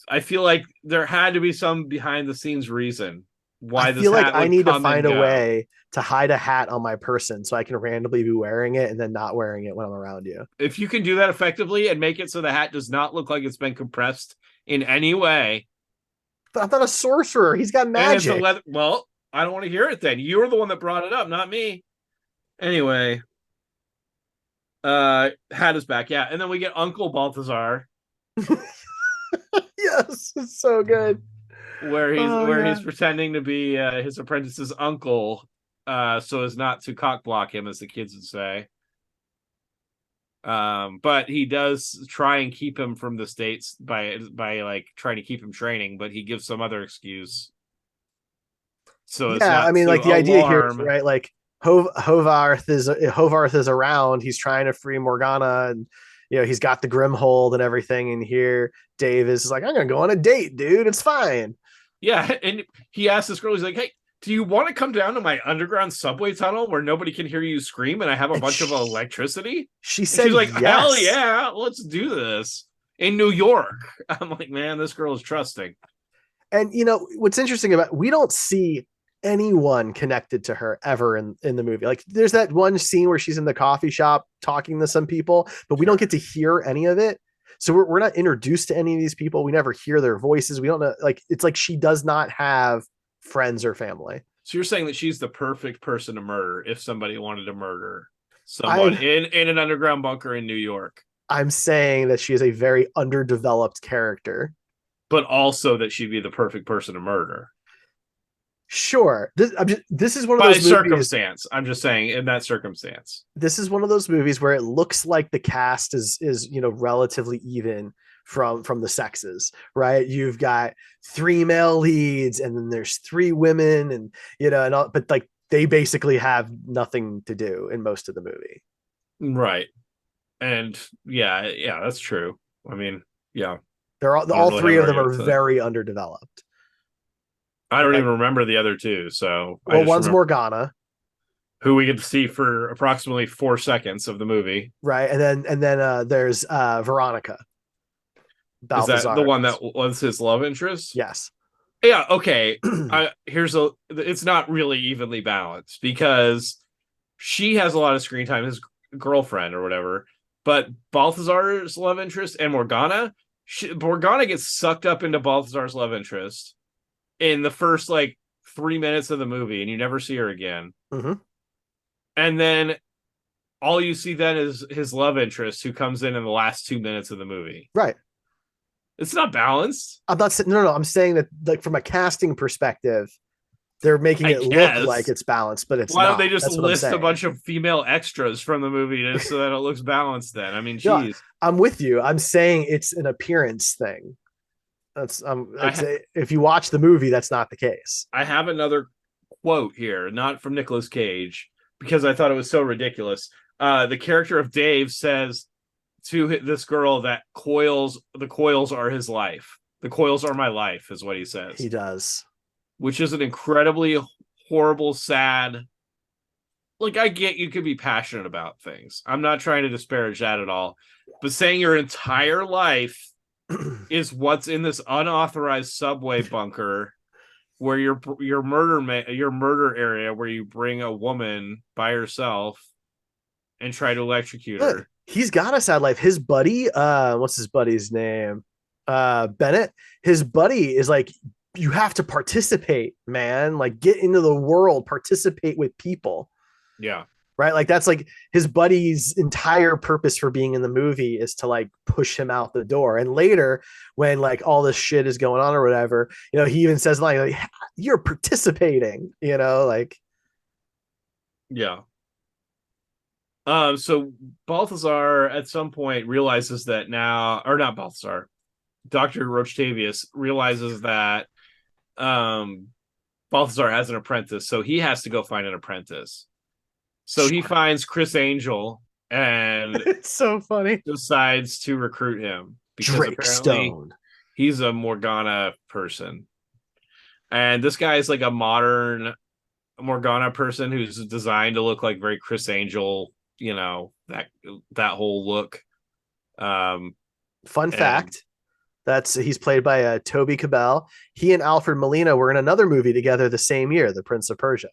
I feel like there had to be some behind the scenes reason I why this feel like hat I would need to come and find a go. way to hide a hat on my person so I can randomly be wearing it and then not wearing it when I'm around you. If you can do that effectively and make it so the hat does not look like it's been compressed in any way, But I'm not a sorcerer. He's got and it's a magic. leather, well, I don't want to hear it then. You were the one that brought it up, not me. Anyway, hat is back, yeah, and then we get Uncle Balthazar, Yes, it's so good. Oh where he's yeah. pretending to be his apprentice's uncle, so as not to cock block him, as the kids would say. But he does try and keep him from the States by like trying to keep him training, but he gives some other excuse so as Yeah, I not mean, to like the idea here is alarm. right. Like Hovarth is around. He's trying to free Morgana, and he's got the Grimhold and everything. And here Dave is like, I'm gonna go on a date, dude. It's fine. Yeah, and he asks this girl, he's like, hey, do you want to come down to my underground subway tunnel where nobody can hear you scream and I have a And bunch of electricity? she And she's said like, hell yes. yeah, let's do this in New York. I'm like, man, this girl is trusting. And what's interesting about we don't see anyone connected to her ever in the movie. Like there's that one scene where she's in the coffee shop talking to some people, but we don't Sure. get to hear any of it. So we're not introduced to any of these people. We never hear their voices. We don't know. Like it's like she does not have friends or family. So you're saying that she's the perfect person to murder if somebody wanted to murder someone I'm in an underground bunker in New York, I'm saying that she is a very underdeveloped character. but also that she'd be the perfect person to murder Sure, this is one of by those movies. circumstance. I'm just saying in that circumstance. This is one of those movies where it looks like the cast is relatively even from the sexes, right? You've got three male leads and then there's three women, and and all, but like they basically have nothing to do in most of the movie. Right. And yeah, that's true. I mean, yeah, They're I don't all really have three an of them argument are with that. very underdeveloped, I don't right? even remember the other two, so I Well, just one's remember Morgana, who we get to see for approximately 4 seconds of the movie. right? And then there's Veronica Is that the Balthazar. one that was his love interest? Yes. Yeah, okay. It's not really evenly balanced because she has a lot of screen time, his girlfriend or whatever, but Balthazar's love interest and Morgana gets sucked up into Balthazar's love interest in the first like 3 minutes of the movie, and you never see her again. Mm-hmm. And then all you see then is his love interest, who comes in the last 2 minutes of the movie. Right. It's not balanced, I'm not saying no. I'm saying that like from a casting perspective, they're making I it look like guess. it's balanced, but it's Why don't they not. just That's what I'm list a saying. bunch of female extras from the movie just so that it looks balanced then? I mean, No, geez. I'm with you. I'm saying it's an appearance thing. That's it's I if you watch the movie, that's not the case. I have another quote here, not from Nicolas Cage, because I thought it was so ridiculous. The character of Dave says to this girl that the coils are his life. The coils are my life, is what he says, He does. which is an incredibly horrible, sad. Like, I get you could be passionate about things. I'm not trying to disparage that at all. But saying your entire life is what's in this unauthorized subway bunker where your murder area where you bring a woman by herself and try to electrocute Good. her. He's got a sad life. His buddy, what's his buddy's name? Bennett. His buddy is like, you have to participate, man. Like, get into the world, participate with people. Yeah. right? Like that's like his buddy's entire purpose for being in the movie is to like push him out the door. And later, when like all this shit is going on or whatever, he even says like you're participating, like Yeah. So Balthazar at some point realizes that now, or not Balthazar, Dr. Rochtavius realizes that Balthazar has an apprentice, so he has to go find an apprentice. So he finds Chris Angel and it's so funny. decides to recruit him because Drake apparently Stone. he's a Morgana person. And this guy is like a modern Morgana person who's designed to look like very Chris Angel, that whole look. Fun fact. He's played by Toby Cabell. He and Alfred Molina were in another movie together the same year, The Prince of Persia,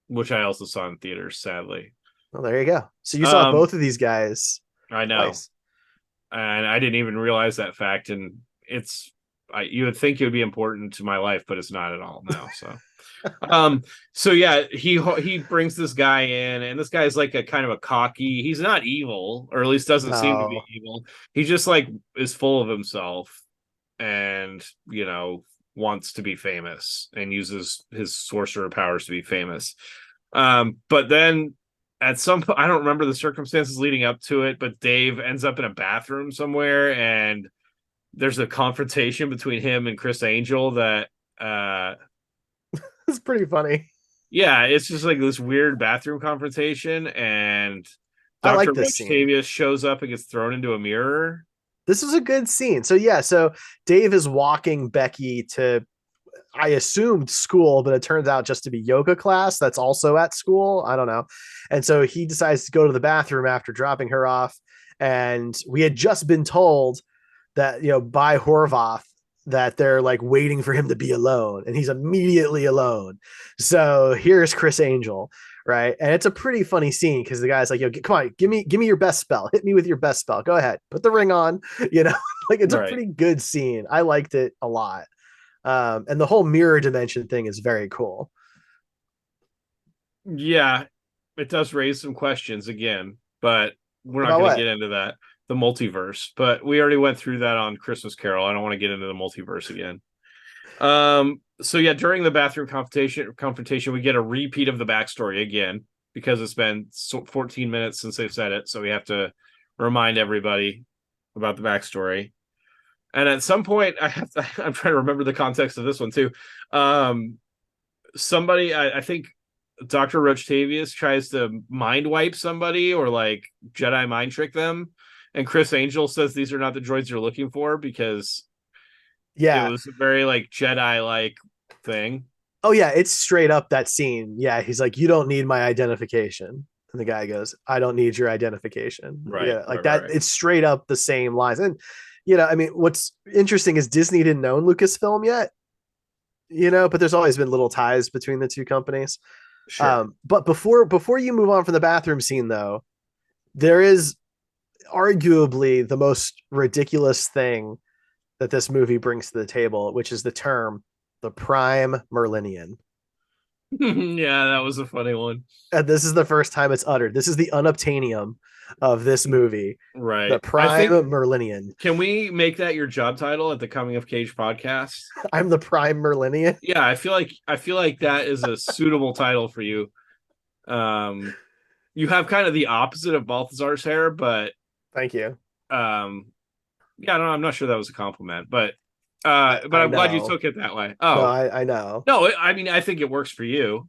which I also saw in theaters, sadly. Well, there you go. So you saw both of these guys. I know, twice. And I didn't even realize that fact. And you would think it would be important to my life, but it's not at all now. So yeah, he brings this guy in, and this guy's like a kind of a cocky. He's not evil, or at least doesn't seem to be evil. He just like is full of himself, and wants to be famous and uses his sorcerer powers to be famous. But then at some point, I don't remember the circumstances leading up to it, but Dave ends up in a bathroom somewhere, and there's a confrontation between him and Chris Angel that it's pretty funny. Yeah, it's just like this weird bathroom confrontation, and Dr. Rochtavius shows up and gets thrown into a mirror. This is a good scene. So Dave is walking Becky to, I assumed school, but it turns out just to be yoga class that's also at school. I don't know. And so he decides to go to the bathroom after dropping her off. And we had just been told that, by Horvath, that they're like waiting for him to be alone, and he's immediately alone. So here's Chris Angel, right? And it's a pretty funny scene because the guy's like, come on, give me your best spell. Hit me with your best spell. Go ahead. Put the ring on, like it's a pretty good scene. I liked it a lot. And the whole mirror dimension thing is very cool. Yeah, it does raise some questions again, but we're not going to get into that. The multiverse, but we already went through that on Christmas Carol. I don't want to get into the multiverse again. So yeah, during the bathroom confrontation, we get a repeat of the backstory again because it's been 14 minutes since they've said it, so we have to remind everybody about the backstory. And at some point, I'm trying to remember the context of this one too. Somebody, I think Dr. Rochtavius tries to mind wipe somebody or like Jedi mind trick them. And Chris Angel says these are not the droids you're looking for because it was a very like Jedi like thing. Oh yeah, it's straight up that scene. Yeah, he's like, you don't need my identification. And the guy goes, I don't need your identification. Right. Yeah, like that. Right. It's straight up the same lines. And I mean, what's interesting is Disney didn't own Lucasfilm yet. But there's always been little ties between the two companies. Sure. But before you move on from the bathroom scene, though, there is arguably the most ridiculous thing that this movie brings to the table, which is the term the Prime Merlinian. Yeah, that was a funny one. And this is the first time it's uttered. This is the unobtainium of this movie. Right. The Prime Merlinian. Can we make that your job title at the Coming of Cage podcast? I'm the Prime Merlinian. Yeah, I feel like that is a suitable title for you. You have kind of the opposite of Balthazar's hair, but thank you. Yeah, I'm not sure that was a compliment, but I'm glad you took it that way. Oh, no, I know. No, I mean, I think it works for you.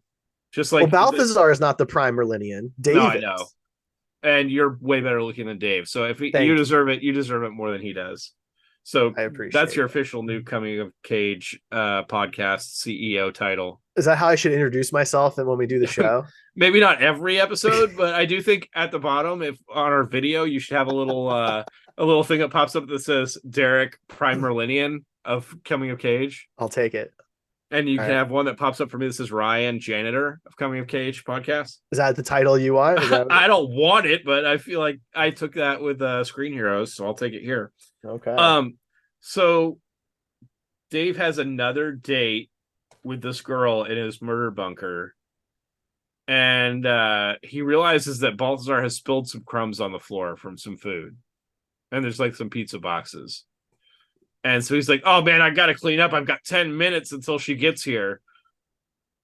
Just like Balthazar is not the Prime Merlinian. Dave is. I know. And you're way better looking than Dave. So if you deserve it, you deserve it more than he does. So I appreciate that's your official new Coming of Cage podcast CEO title. Is that how I should introduce myself and when we do the show? Maybe not every episode, but I do think at the bottom, if on our video, you should have a little thing that pops up that says Derreck Prime Merlinian of Coming of Cage. I'll take it. And you can have one that pops up for me that says Ryan Janitor of Coming of Cage podcast. Is that the title you want? I don't want it, but I feel like I took that with Screen Heroes, so I'll take it here. Okay. So Dave has another date with this girl in his murder bunker. and he realizes that Balthazar has spilled some crumbs on the floor from some food, and there's like some pizza boxes. And so he's like, "Oh man, I gotta clean up. I've got 10 minutes until she gets here."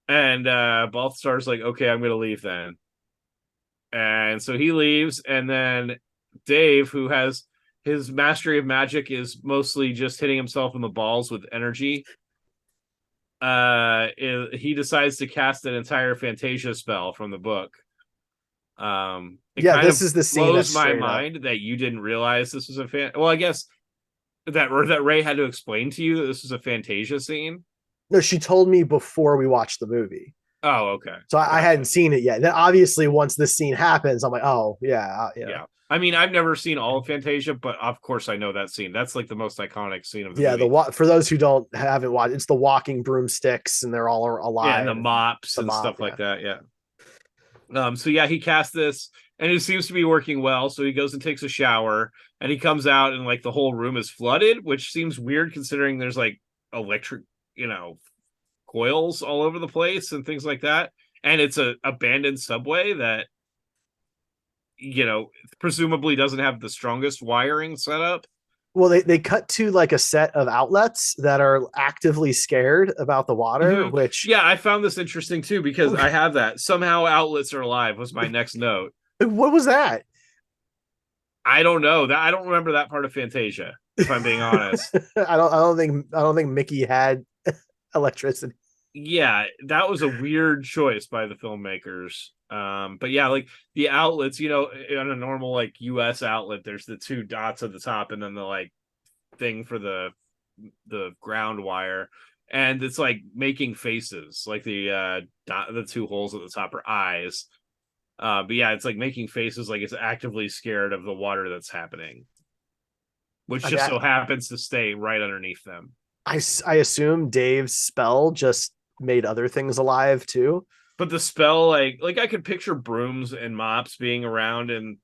And Balthazar's like, "Okay, I'm gonna leave then." And so he leaves, and then Dave, who has his mastery of magic is mostly just hitting himself in the balls with energy, he decides to cast an entire Fantasia spell from the book. It Yeah, kind this of is the scene blows that's my straight up. mind that you didn't realize this was a fan. Well, I guess that Ray had to explain to you that this was a Fantasia scene. No, she told me before we watched the movie. Oh, okay, So I hadn't gotcha. seen it yet. Then obviously once this scene happens, I'm like, oh yeah, Yeah, I mean, I've never seen all of Fantasia, but of course I know that scene. That's like the most iconic scene of the yeah. movie. For those who don't haven't watched, it's the walking broomsticks and they're all Yeah, and alive. the mops The and mop, stuff yeah. like that. Yeah. So yeah, he casts this, and it seems to be working well. So he goes and takes a shower, and he comes out, and like the whole room is flooded, which seems weird considering there's like electric, you know, coils all over the place and things like that. And it's a abandoned subway that, presumably doesn't have the strongest wiring set up. Well, they cut to like a set of outlets that are actively scared about the water, Mm-hmm. which Yeah, I found this interesting too because I have that. Somehow outlets are alive was my next note. what was that? I don't know that I don't remember that part of Fantasia, if I'm being honest. I don't think Mickey had electricity. Yeah, that was a weird choice by the filmmakers. But yeah, like the outlets, on a normal like US outlet, there's the two dots at the top and then the like thing for the ground wire. And it's like making faces, like the two holes at the top are eyes. But yeah, it's like making faces like it's actively scared of the water that's happening, which I mean, just so happens to stay right underneath them. I assume Dave's spell just made other things alive too. But the spell, like I could picture brooms and mops being around in,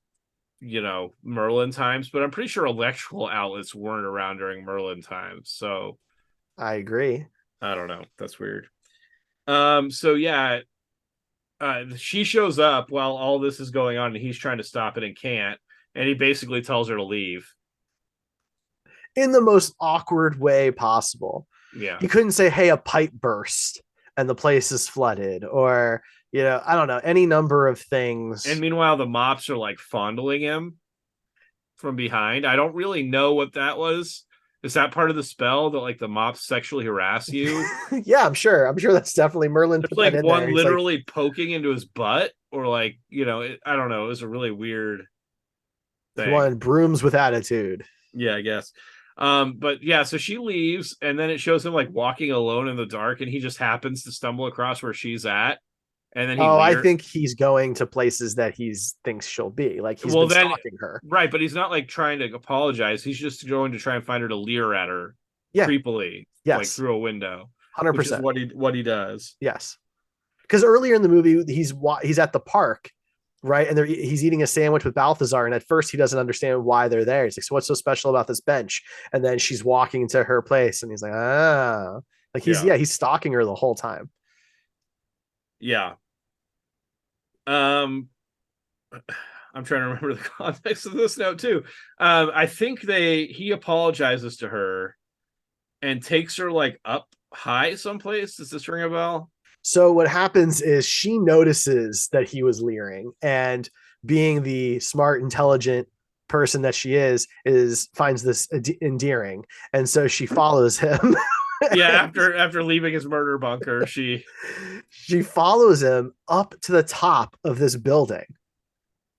Merlin times, but I'm pretty sure electrical outlets weren't around during Merlin times. So I agree. I don't know. That's weird. So yeah, she shows up while all this is going on, and he's trying to stop it and can't. And he basically tells her to leave. In the most awkward way possible. Yeah. He couldn't say, "Hey, a pipe burst and the place is flooded," or I don't know, any number of And things. meanwhile, the mops are like fondling him from behind. I don't really know what that was. Is that part of the spell that like the mops sexually harass you? Yeah, I'm sure. I'm sure that's definitely Merlin There's put that like in there. one He's like, literally poking into his butt, or like, I don't know. It was a really weird he thing. wanted brooms with attitude. Yeah, I guess. But yeah, so she leaves, and then it shows him like walking alone in the dark, and he just happens to stumble across where she's at, and then he Oh, I leer. think he's going to places that he thinks she'll be. Like he's Well, been then stalking her. right, but he's not like trying to apologize. He's just going to try and find her to leer at her Yeah. creepily, like Yes. through a window, which is 100%. what he does. Yes. Because earlier in the movie, he's at the park, right? And he's eating a sandwich with Balthazar, and at first he doesn't understand why they're there. He's like, "So what's so special about this bench?" And then she's walking to her place, and he's like, "Ah." Like Yeah, he's stalking her the whole time. yeah. Um, I'm trying to remember the context of this note too. I think he apologizes to her and takes her like up high someplace. Does this ring a bell? So what happens is she notices that he was leering, and being the smart, intelligent person that she is finds this endearing, and so she follows him. Yeah, after leaving his murder bunker, She follows him up to the top of this building.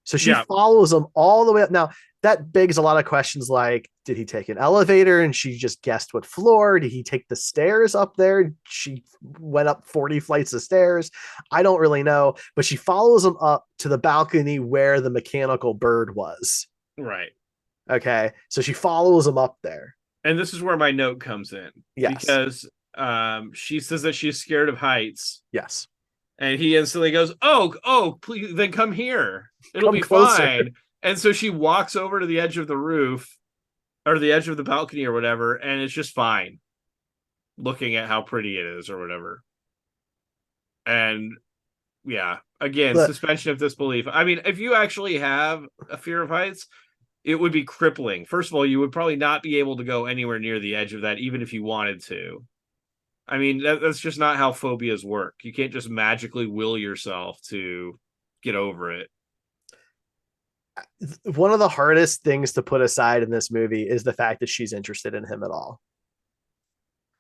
So she yeah, follows him all the way up. Now, that begs a lot of questions like, did he take an elevator and she just guessed what floor? Did he take the stairs up there? She went up 40 flights of stairs. I don't really know, but she follows him up to the balcony where the mechanical bird was. right. Okay. So she follows him up there. And this is where my note comes in Yes. because she says that she's scared of heights, Yes. and he instantly goes, "Oh, please, then come here. It'll Come be closer. fine." And so she walks over to the edge of the roof or the edge of the balcony or whatever, and it's just fine, looking at how pretty it is or whatever. And yeah. Again, But suspension of disbelief. I mean, if you actually have a fear of heights, it would be crippling. First of all, you would probably not be able to go anywhere near the edge of that, even if you wanted to. I mean, that's just not how phobias work. You can't just magically will yourself to get over it. one of the hardest things to put aside in this movie is the fact that she's interested in him at all.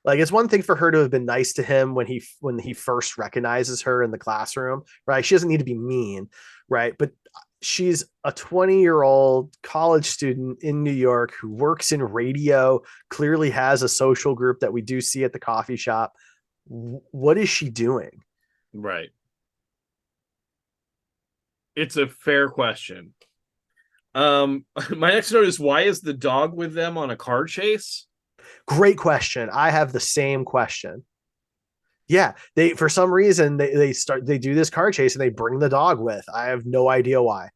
Like it's one thing for her to have been nice to him when he first recognizes her in the classroom, right? She doesn't need to be mean, right? But she's a 20-year-old college student in New York who works in radio, clearly has a social group that we do see at the coffee shop. What is she doing? Right. It's a fair question. My next note is, why is the dog with them on a car chase? Great question. I have the same question. Yeah, they for some reason they do this car chase and they bring the dog with. I have no idea why.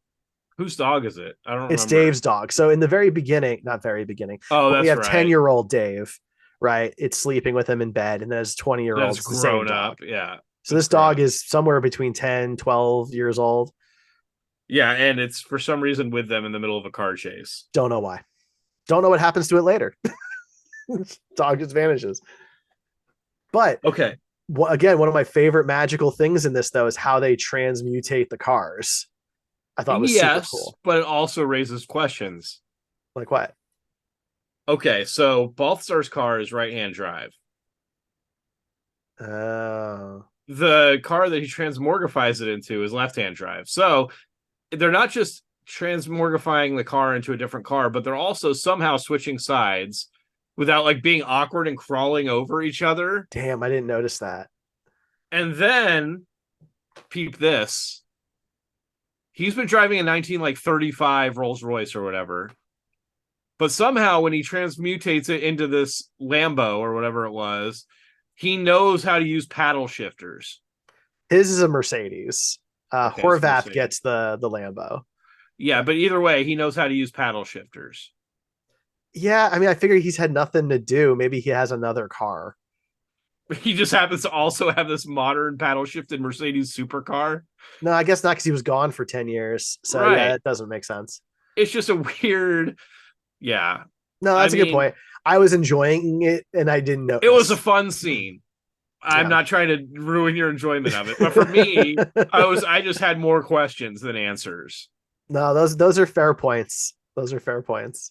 Whose dog is it? I don't It's remember. Dave's dog. So in the very beginning, not very beginning, Oh, but we that's have right. 10-year-old Dave, right? It's sleeping with him in bed. And then as 20-year-old, That's it's the same grown dog. up. Yeah. So It's this grown dog up. is somewhere between 10, 12 years old. Yeah, and it's for some reason with them in the middle of a car chase. Don't know why. Don't know what happens to it later. Dog just vanishes. But Okay. again, one of my favorite magical things in this, though, is how they transmutate the cars. I thought was super Yes, cool. but it also raises questions. Like what? Okay, so Balthazar's car is right-hand drive. Oh. The car that he transmorgifies it into is left-hand drive. So they're not just transmorgifying the car into a different car, but they're also somehow switching sides without like being awkward and crawling over each other. Damn, I didn't notice that. And then peep this. He's been driving a 1935 Rolls Royce or whatever. But somehow when he transmutates it into this Lambo or whatever it was, he knows how to use paddle shifters. His is a Mercedes. Okay, it's Horvath Mercedes. gets the Lambo. Yeah, but either way, he knows how to use paddle shifters. Yeah, I mean, I figured he's had nothing to do. Maybe he has another car. He just happens to also have this modern paddle shifted Mercedes supercar. No, I guess not because he was gone for 10 years. So yeah, Right. that doesn't make sense. It's just a weird, yeah. No, I that's a good mean, point. I was enjoying it and I didn't it was a notice. fun scene. I'm Yeah. not trying to ruin your enjoyment of it, but for me, I just had more questions than answers. No, those are fair points. Those are fair points.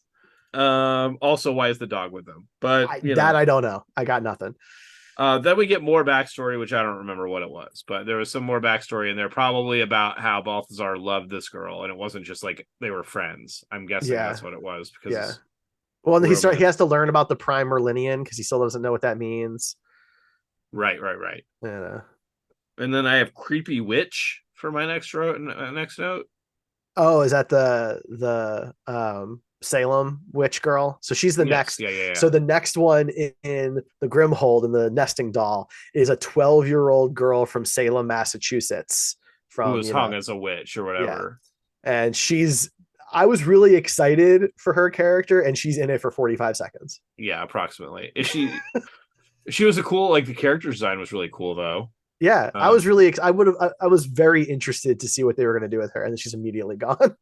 Also, why is the dog with them? But you That know, I don't know. I got nothing. then we get more backstory, which I don't remember what it was, but there was some more backstory in there, probably about how Balthazar loved this girl, and it wasn't just like they were friends. I'm guessing Yeah. that's what it was Yeah. because Well, he romance. has to learn about the Prime Merlinian because he still doesn't know what that means. Right, right, right. Yeah. And then I have creepy witch for my next note. Oh, is that the Salem witch girl? So she's the Yes, next. yeah, yeah, yeah. So the next one in the Grimhold in the nesting doll is a 12-year-old girl from Salem, Massachusetts. Who From was hung as a witch or yeah, whatever. and I was really excited for her character, and she's in it for 45 seconds. Yeah, approximately. Is she? She was a cool. Like the character design was really cool though. Yeah, I was Um, really I would have I was very interested to see what they were going to do with her, and then she's immediately gone.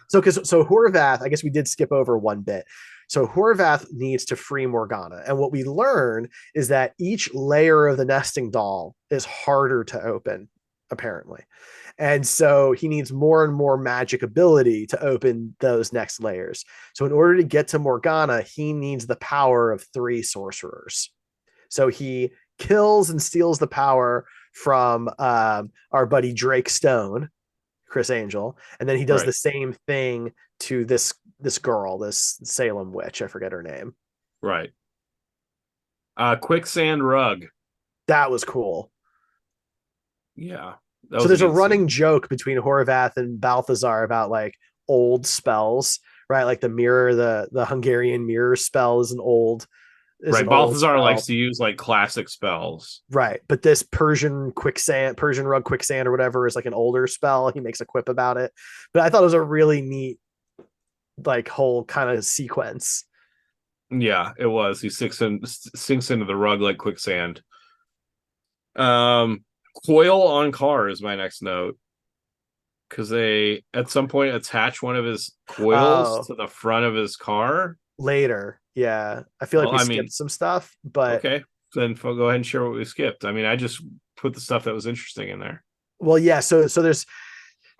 So Horvath, I guess we did skip over one bit. So Horvath needs to free Morgana, and what we learn is that each layer of the nesting doll is harder to open, apparently, and so he needs more and more magic ability to open those next layers. So in order to get to Morgana, he needs the power of 3 sorcerers. So he kills and steals the power from our buddy Drake Stone, Chris Angel, and then he does right, the same thing to this girl, this Salem witch. I forget her name. right. Quicksand rug. That was cool. Yeah, that So was a there's a neat running scene. joke between Horvath and Balthazar about like old spells, right? Like the mirror, the Hungarian mirror spell is Right, an old Balthazar likes spell. to use like classic spells. Right. But this Persian rug quicksand or whatever is like an older spell. He makes a quip about it. But I thought it was a really neat, like, whole kind of sequence. Yeah, it was. He sinks into the rug like quicksand. Um, Coil on car is my next note. Because they at some point attach one of his coils Oh, to the front of his car. later. Yeah. I feel like Well, we I skipped mean, some stuff, but okay, then go ahead and share what we skipped. I mean, I just put the stuff that was interesting in there. well, yeah. So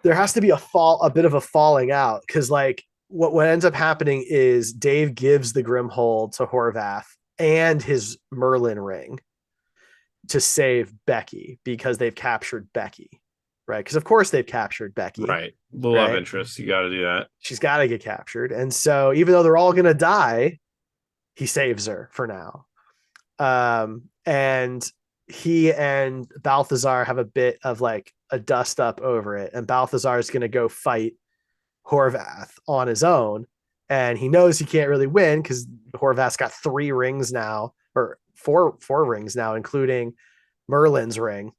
there has to be a bit of a falling out because like what ends up happening is Dave gives the Grimhold to Horvath and his Merlin ring to save Becky because they've captured Becky, right? Because of course they've captured Becky, Right. The love right? interest. You got to do that. She's got to get captured, and so even though they're all gonna die, he saves her for now. And he and Balthazar have a bit of like a dust up over it, and Balthazar is gonna go fight Horvath on his own, and he knows he can't really win because Horvath's got 3 rings now, or four rings now, including Merlin's ring.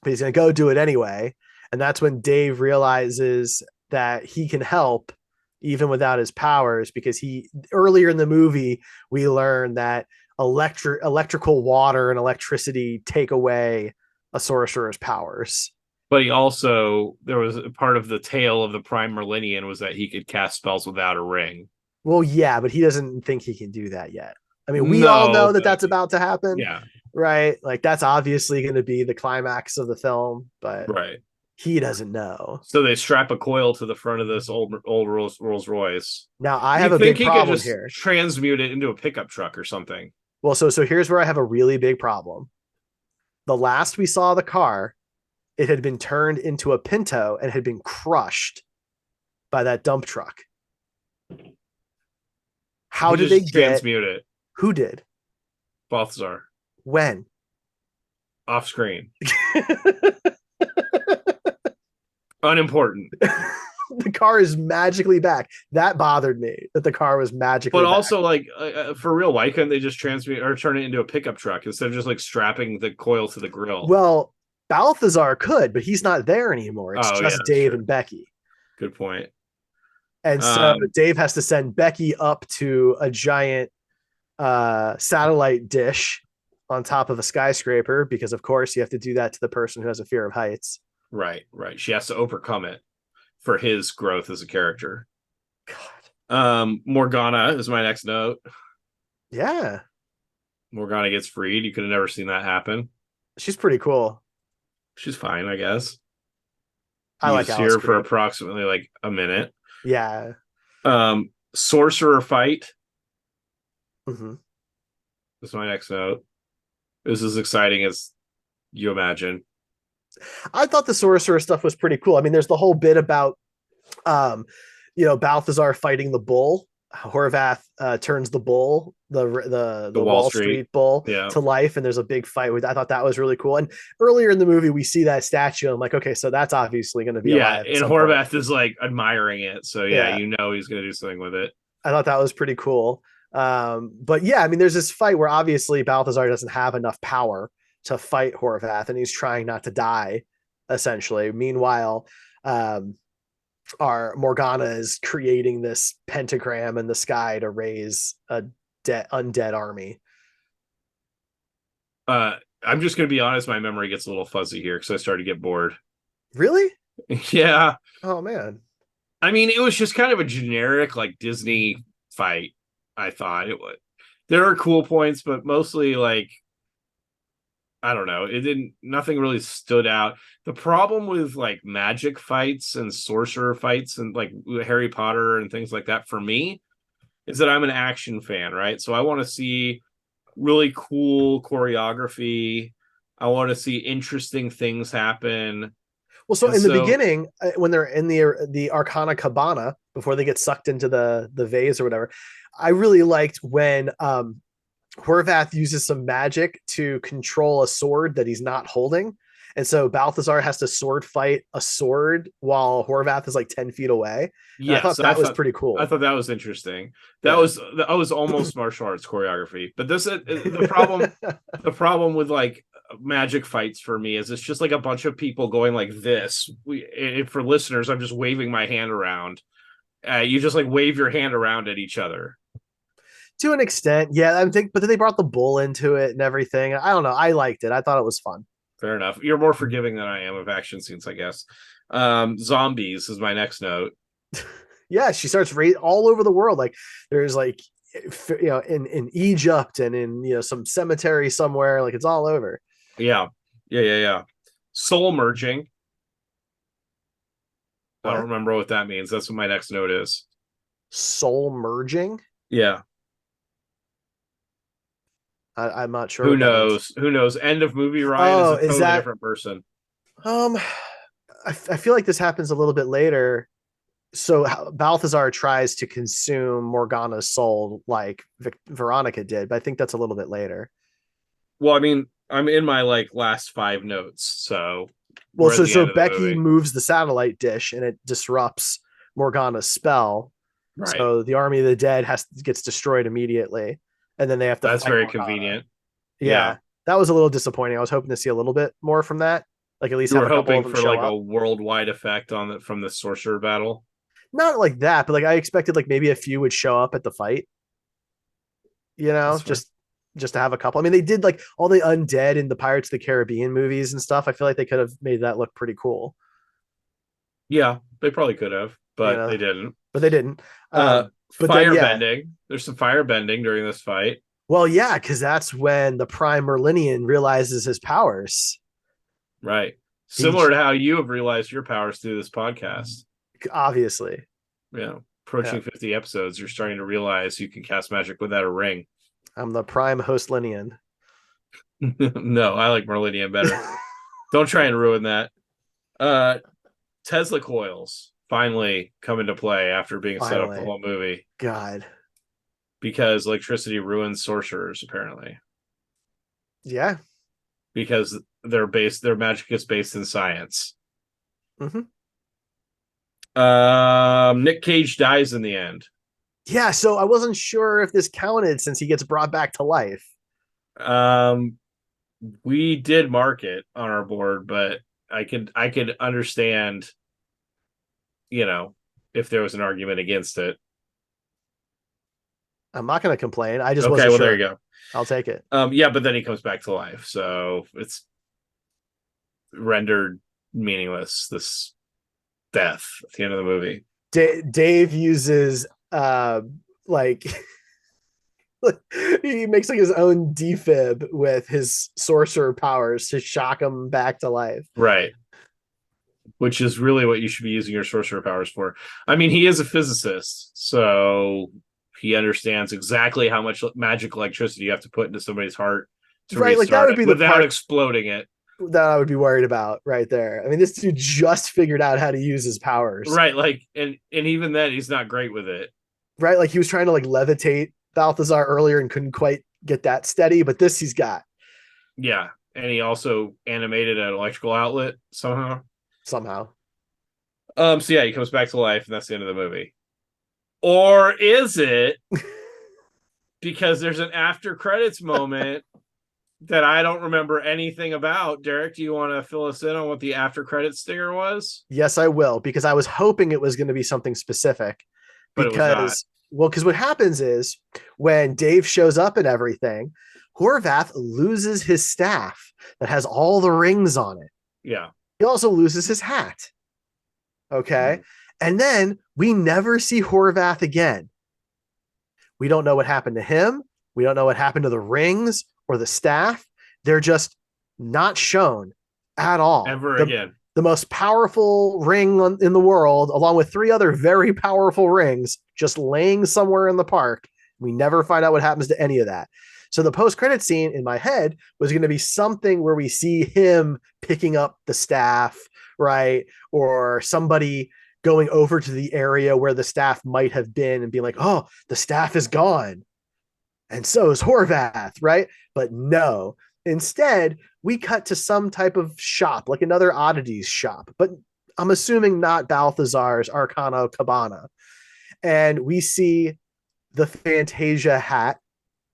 But he's gonna go do it anyway, and that's when Dave realizes that he can help even without his powers because he earlier in the movie we learn that electrical water and electricity take away a sorcerer's powers. But he also, there was a part of the tale of the Prime Merlinian was that he could cast spells without a ring. Well, yeah, but he doesn't think he can do that yet. I mean, we all No, know that but that's about to happen, yeah, right? Like that's obviously going to be the climax of the film, but right. he doesn't know. So they strap a coil to the front of this old Rolls Royce. Now, I have You'd a think big he could problem just here. transmute it into a pickup truck or something. Well, so here's where I have a really big problem. The last we saw the car, it had been turned into a Pinto and had been crushed by that dump truck. How He did they just get? transmute it. Who did? Balthazar When? off screen, unimportant. The car is magically back. That bothered me that the car was magically But back. also, like for real, why couldn't they just transmute or turn it into a pickup truck instead of just like strapping the coil to the grill? Well, Balthazar could, but he's not there anymore. It's Oh yeah, just that's Dave true. and Becky. Good point. And so Um, Dave has to send Becky up to a giant satellite dish on top of a skyscraper because, of course, you have to do that to the person who has a fear of heights. right, right. She has to overcome it for his growth as a character. God. Morgana is my next note. Yeah. Morgana gets freed. You could have never seen that happen. She's pretty cool. She's fine, I guess. I You like see Alice her for Creed. approximately like a minute. Yeah. Sorcerer fight Mm-hmm. is my next note. This is as exciting as you imagine. I thought the sorcerer stuff was pretty cool. I mean, there's the whole bit about um, Balthazar fighting the bull. Horvath turns the bull, The the Wall Wall Street. Street bull, Yeah. to life, and there's a big fight. I thought that was really cool. And earlier in the movie, we see that statue. I'm like, okay, so that's obviously going to be Yeah. alive at And some point. Horvath is like admiring it. So yeah, Yeah, you know he's gonna do something with it. I thought that was pretty cool. But yeah, I mean, there's this fight where obviously Balthazar doesn't have enough power to fight Horvath, and he's trying not to die, essentially. Meanwhile, our Morgana is creating this pentagram in the sky to raise a undead army. I'm just gonna be honest, my memory gets a little fuzzy here because I started to get bored. Really? Yeah. Oh man. I mean, it was just kind of a generic like Disney fight. I thought it would. There are cool points, but mostly like I don't know. It didn't. Nothing really stood out. The problem with like magic fights and sorcerer fights and like Harry Potter and things like that for me is that I'm an action fan, right? So I want to see really cool choreography. I want to see interesting things happen. Well, so And in the so beginning, when they're in the Arcana Cabana before they get sucked into the vase or whatever, I really liked when Horvath uses some magic to control a sword that he's not holding. And so Balthazar has to sword fight a sword while Horvath is like 10 feet away. And I yes, thought that was pretty I cool. thought that was interesting. Yeah. That was almost martial arts choreography. But this the problem with like magic fights for me is it's just like a bunch of people going like this. For listeners, I'm just waving my hand around. You just like wave your hand around at each other. To an extent, yeah, I think, but then they brought the bull into it and everything. I don't know. I liked it. I thought it was fun. Fair enough. You're more forgiving than I am of action scenes, I guess. Zombies is my next note. Yeah, she starts all over the world. Like there's like in Egypt and in some cemetery somewhere. Like it's all over. Yeah. Soul merging. I don't What? remember what that means. That's what my next note is. Soul merging? Yeah. I'm not sure Who what that means. knows? Who knows? End of movie Ryan is Oh, a is totally that different person. um I feel like this happens a little bit later. So Balthazar tries to consume Morgana's soul like Veronica did, but I think that's a little bit later. Well, I mean, I'm in my like last 5 notes, so Well, we're at the so end of the Becky movie. moves the satellite dish and it disrupts Morgana's spell. Right. So the army of the dead gets destroyed immediately, and then they have to That's fight very Morgana. convenient. Yeah. Yeah, that was a little disappointing. I was hoping to see a little bit more from that, like at least You have were a couple of hoping them for show like a up. worldwide effect on from the sorcerer battle. Not like that, but like I expected, like maybe a few would show up at the fight. That's fine. Just to have a couple. I mean, they did like all the undead in the Pirates of the Caribbean movies and stuff. I feel like they could have made that look pretty cool, Yeah, they probably could have, you but know, they didn't. but they didn't. Uh But then Fire yeah, bending. There's some fire bending during this fight. well yeah, because that's when the Prime Merlinian realizes his powers. Right. He Similar to how you have realized your powers through this podcast. obviously, Yeah. yeah, Approaching 50 episodes, you're starting to realize you can cast magic without a ring. I'm the Prime Host Linian. No, I like Merlinian better. Don't try and ruin that. Uh Tesla coils finally come into play after being set up the Finally, whole movie God, because electricity ruins sorcerers apparently yeah. because their magic is based in science. Mm-hmm. Nick Cage dies in the end. Yeah, so I wasn't sure if this counted since he gets brought back to life. Um, we did mark it on our board, but I could understand, you know, if there was an argument against it. I'm not going to complain. I just Okay, wasn't well there you sure. go. I'll take it. Yeah, but then he comes back to life, so it's rendered meaningless. This death at the end of the movie. Dave uses like he makes like his own defib with his sorcerer powers to shock him back to life. Right. Which is really what you should be using your sorcerer powers for. I mean, he is a physicist, so he understands exactly how much magic electricity you have to put into somebody's heart to Right, like that restart would it be the without part exploding it. that I would be worried about right there. I mean, this dude just figured out how to use his powers. Right, like and even then he's not great with it. Right, like he was trying to like levitate Balthazar earlier and couldn't quite get that steady, but this he's got Yeah. And he also animated an electrical outlet somehow. somehow. So yeah, he comes back to life, and that's the end of the movie. Or is it because there's an after credits moment that I don't remember anything about? Derek, do you want to fill us in on what the after credits stinger was? Yes, I will, because I was hoping it was going to be something specific. But it was not. Because what happens is when Dave shows up and everything, Horvath loses his staff that has all the rings on it. Yeah. He also loses his hat. Okay. Mhm. And then we never see Horvath again. We don't know what happened to him. We don't know what happened to the rings or the staff. They're just not shown at all. Ever again. The most powerful ring in the world, along with 3 other very powerful rings, just laying somewhere in the park. We never find out what happens to any of that. So the post-credit scene in my head was going to be something where we see him picking up the staff, right? Or somebody going over to the area where the staff might have been and being like, oh, the staff is gone. And so is Horvath, right? But no. Instead, we cut to some type of shop, like another oddities shop, but I'm assuming not Balthazar's Arcana Cabana. And we see the Fantasia hat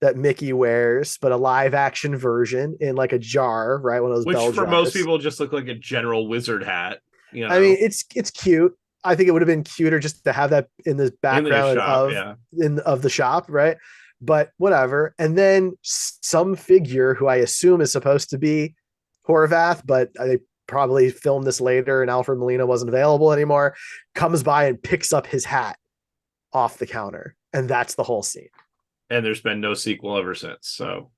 that Mickey wears, but a live action version in like a jar, right? One of those Which bell for jars. most people just look like a general wizard hat. You know? I mean, it's cute. I think it would have been cuter just to have that in the background of the shop, right? But whatever. And then some figure who I assume is supposed to be Horvath, but they probably filmed this later and Alfred Molina wasn't available anymore, comes by and picks up his hat off the counter. And that's the whole scene. And there's been no sequel ever since. So,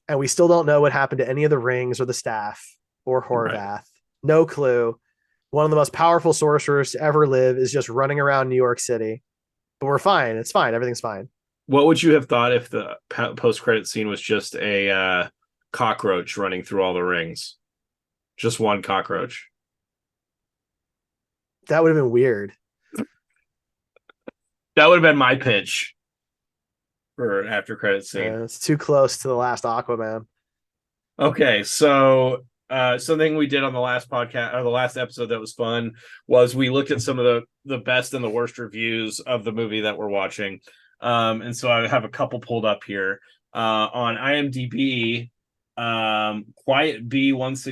and we still don't know what happened to any of the rings or the staff or Horvath. Right. No clue. One of the most powerful sorcerers to ever live is just running around New York City. But we're fine. It's fine. Everything's fine. What would you have thought if the post-credit scene was just a cockroach running through all the rings? Just one cockroach. That would have been weird. That would have been my pitch for an after credit scene. It's too close to the last Aquaman. Okay, so something we did on the last podcast or the last episode that was fun was we looked at some of the best and the worst reviews of the movie that we're watching. And so I have a couple pulled up here. On IMDb, Quiet B1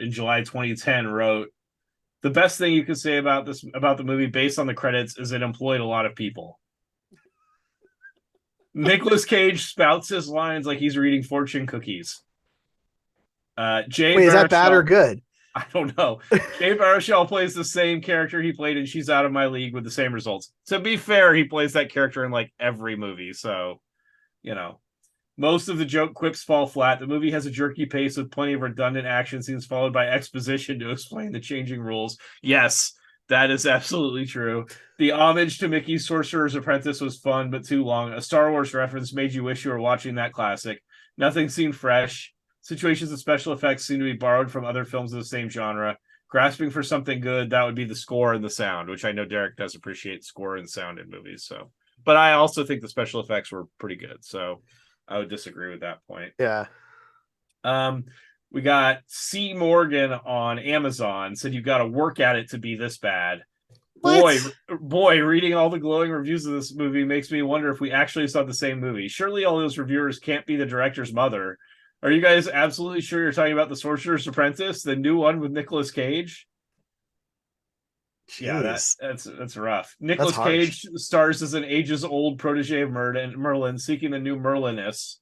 in July 2010 wrote, "The best thing you can say about the movie based on the credits is it employed a lot of people. Nicolas Cage spouts his lines like he's reading fortune cookies. Wait, is that bad or good? I don't know. Jay Baruchel plays the same character he played in She's Out of My League with the same results. To be fair, he plays that character in like every movie. So, most of the joke quips fall flat. The movie has a jerky pace with plenty of redundant action scenes followed by exposition to explain the changing rules. Yes, that is absolutely true. The homage to Mickey's Sorcerer's Apprentice was fun, but too long. A Star Wars reference made you wish you were watching that classic. Nothing seemed fresh. Situations and special effects seem to be borrowed from other films of the same genre. Grasping for something good, that would be the score and the sound, which I know Derek does appreciate score and sound in movies. So, but I also think the special effects were pretty good. So I would disagree with that point. Yeah. We got C. Morgan on Amazon said you've got to work at it to be this bad. Boy, reading all the glowing reviews of this movie makes me wonder if we actually saw the same movie. Surely all those reviewers can't be the director's mother. Are you guys absolutely sure you're talking about The Sorcerer's Apprentice, the new one with Nicolas Cage? Jeez. Yeah, that's rough. Nicolas Cage stars as an ages-old protege of Merlin, seeking the new Merliness.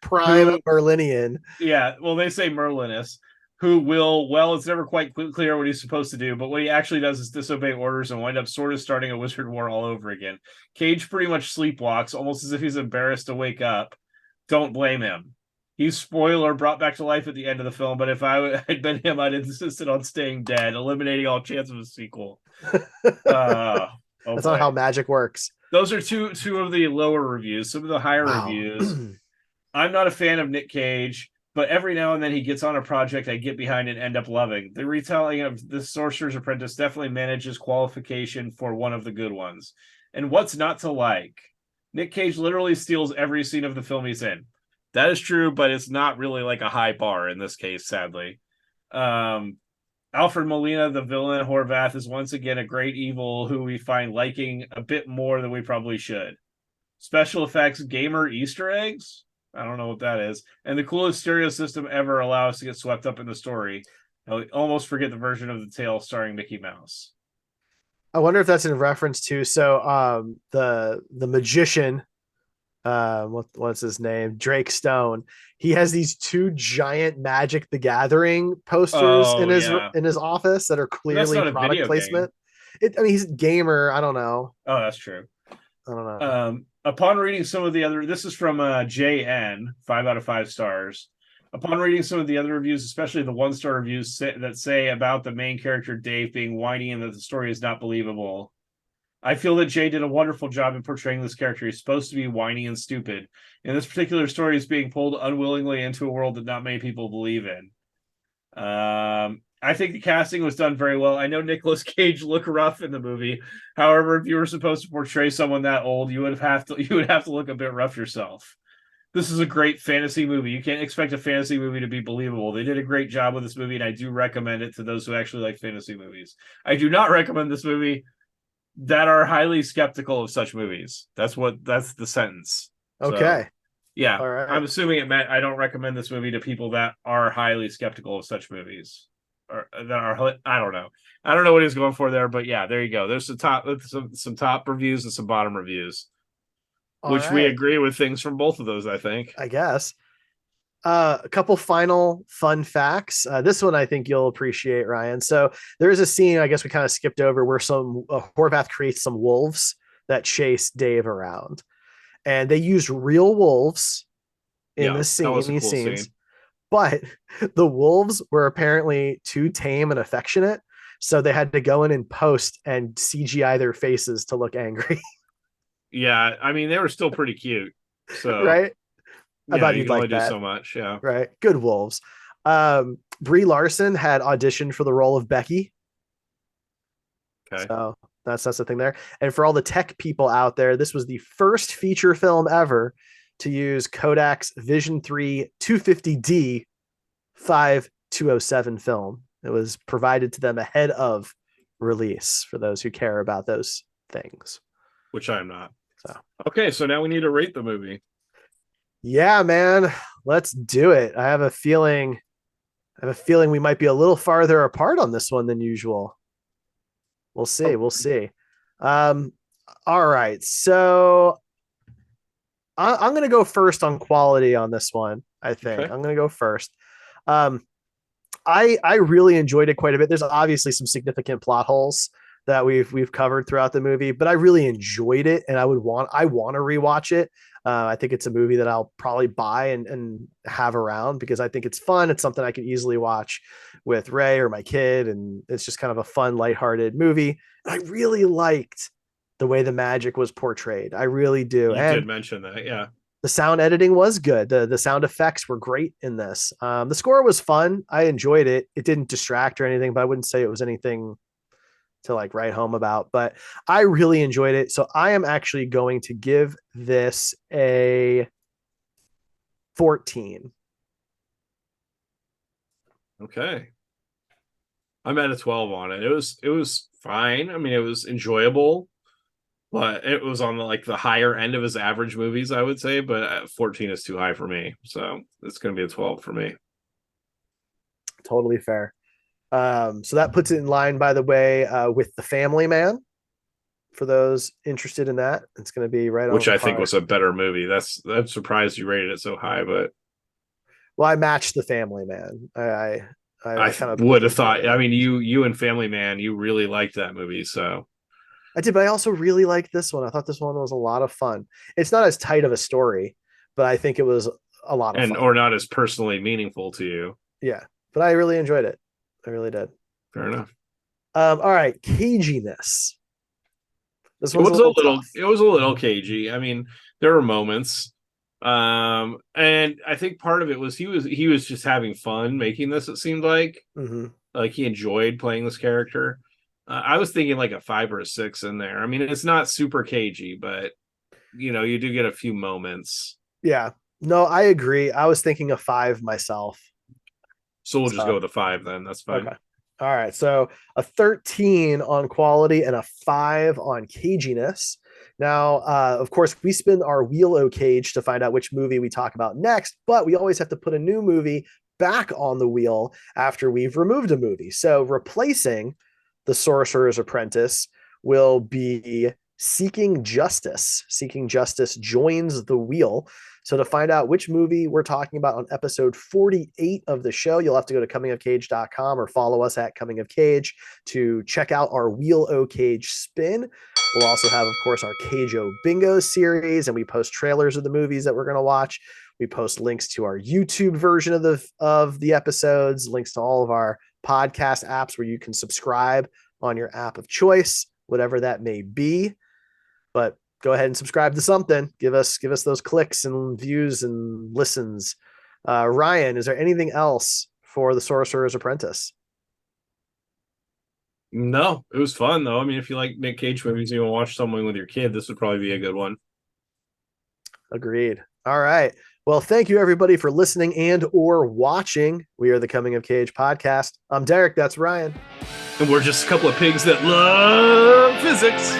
Prime Merlinian. Yeah, well, they say Merliness, who will, it's never quite clear what he's supposed to do, but what he actually does is disobey orders and wind up sort of starting a wizard war all over again. Cage pretty much sleepwalks, almost as if he's embarrassed to wake up. Don't blame him. He's spoiler brought back to life at the end of the film, but if I had been him, I'd insisted on staying dead, eliminating all chance of a sequel. That's not how magic works. Those are two of the lower reviews. Some of the higher reviews. I'm not a fan of Nick Cage, but every now and then he gets on a project I get behind and end up loving. The retelling of The Sorcerer's Apprentice definitely manages qualification for one of the good ones. And what's not to like? Nick Cage literally steals every scene of the film he's in. That is true, but it's not really like a high bar in this case, sadly. Alfred Molina, the villain, Horvath, is once again a great evil who we find liking a bit more than we probably should. Special effects, gamer Easter eggs? I don't know what that is. And the coolest stereo system ever allow us to get swept up in the story. I almost forget the version of the tale starring Mickey Mouse. I wonder if that's in reference to the magician, what's his name? Drake Stone. He has these two giant Magic the Gathering posters in his office that are clearly product placement. He's a gamer. I don't know. Oh, that's true. I don't know. Upon reading some of the other, this is from JN, 5 out of 5 stars. Upon reading some of the other reviews, especially the 1-star reviews that say about the main character Dave being whiny and that the story is not believable, I feel that Jay did a wonderful job in portraying this character. He's supposed to be whiny and stupid. And this particular story is being pulled unwillingly into a world that not many people believe in. I think the casting was done very well. I know Nicolas Cage looked rough in the movie. However, if you were supposed to portray someone that old, you would have to look a bit rough yourself. This is a great fantasy movie. You can't expect a fantasy movie to be believable. They did a great job with this movie, and I do recommend it to those who actually like fantasy movies. I do not recommend this movie that are highly skeptical of such movies. That's the sentence. Okay. So, yeah. All right. I'm assuming it meant I don't recommend this movie to people that are highly skeptical of such movies. Or that are, I don't know. I don't know what he's going for there, but yeah, there you go. There's some top reviews and some bottom reviews. All which we right, agree with things from both of those, I think. I guess. A couple final fun facts. This one I think you'll appreciate, Ryan. So there is a scene I guess we kind of skipped over where some Horvath creates some wolves that chase Dave around, and they used real wolves in Yeah, this that scene, in was a these cool scenes, scene. but the wolves were apparently too tame and affectionate, so they had to go in and post and CGI their faces to look angry. Yeah, I mean they were still pretty cute. So Right? I thought you you'd can only like do that. so much. Yeah. Right? Good wolves. Brie Larson had auditioned for the role of Becky. Okay. So that's the thing there. And for all the tech people out there, this was the first feature film ever to use Kodak's Vision 3 250D 5207 film. It was provided to them ahead of release for those who care about those things. Which I'm not. So Okay, so now we need to rate the movie. yeah, man, let's do it. I have a feeling we might be a little farther apart on this one than usual. We'll see. Oh, We'll see. Um, all right. So I'm going to go first on quality on this one. I think okay. I'm going to go first. Um, I really enjoyed it quite a bit. There's obviously some significant plot holes that we've covered throughout the movie, but I really enjoyed it, and I want to rewatch it. I think it's a movie that I'll probably buy and have around because I think it's fun. It's something I can easily watch with Ray or my kid, and it's just kind of a fun, lighthearted movie. I really liked the way the magic was portrayed. I really do, You did and mention that, yeah. the sound editing was good. The sound effects were great in this. The score was fun. I enjoyed it. It didn't distract or anything, but I wouldn't say it was anything to like write home about. But I really enjoyed it. So I am actually going to give this a 14. Okay. I'm at a 12 on it. It was fine. I mean, it was enjoyable, but it was on the higher end of his average movies, I would say. But 14 is too high for me, so it's going to be a 12 for me. Totally fair. So that puts it in line, by the way, with The Family Man. For those interested in that, it's going to be right Which on I think par. was a better movie. I'm surprised you rated it so high, but Well, I matched The Family Man. I I kind of would looked have into thought. it. I mean, you and Family Man, you really liked that movie, so I did, but I also really liked this one. I thought this one was a lot of fun. It's not as tight of a story, but I think it was a lot of and fun. or not as personally meaningful to you. Yeah, but I really enjoyed it. I really did. Fair enough. All right, caginess. This It one's a was a little little tough. it was a little cagey. I mean, there were moments. And I think part of it was he was just having fun making this, it seemed Mm-hmm. like he enjoyed playing this character. I was thinking like a 5 or a 6 in there. I mean, it's not super cagey, but you do get a few moments. Yeah, no, I agree. I was thinking of 5 myself. So we'll just go So with a 5 then. That's fine. okay. All right. So a 13 on quality and a 5 on caginess. Now, of course, we spin our wheel o cage to find out which movie we talk about next, but we always have to put a new movie back on the wheel after we've removed a movie. So replacing The Sorcerer's Apprentice will be Seeking Justice. Seeking Justice joins the wheel. So to find out which movie we're talking about on episode 48 of the show, you'll have to go to comingofcage.com or follow us at Coming of Cage to check out our Wheel O Cage spin. We'll also have, of course, our Cage O Bingo series, and we post trailers of the movies that we're going to watch. We post links to our YouTube version of the episodes, links to all of our podcast apps where you can subscribe on your app of choice, whatever that may be. But go ahead and subscribe to something. Give us those clicks and views and listens. Ryan, is there anything else for The Sorcerer's Apprentice? No, it was fun though. I mean, if you like Nick Cage movies and you want to watch someone with your kid, this would probably be a good one. Agreed. All right. Well, thank you everybody for listening and or watching. We are the Coming of Cage podcast. I'm Derek. That's Ryan. And we're just a couple of pigs that love physics.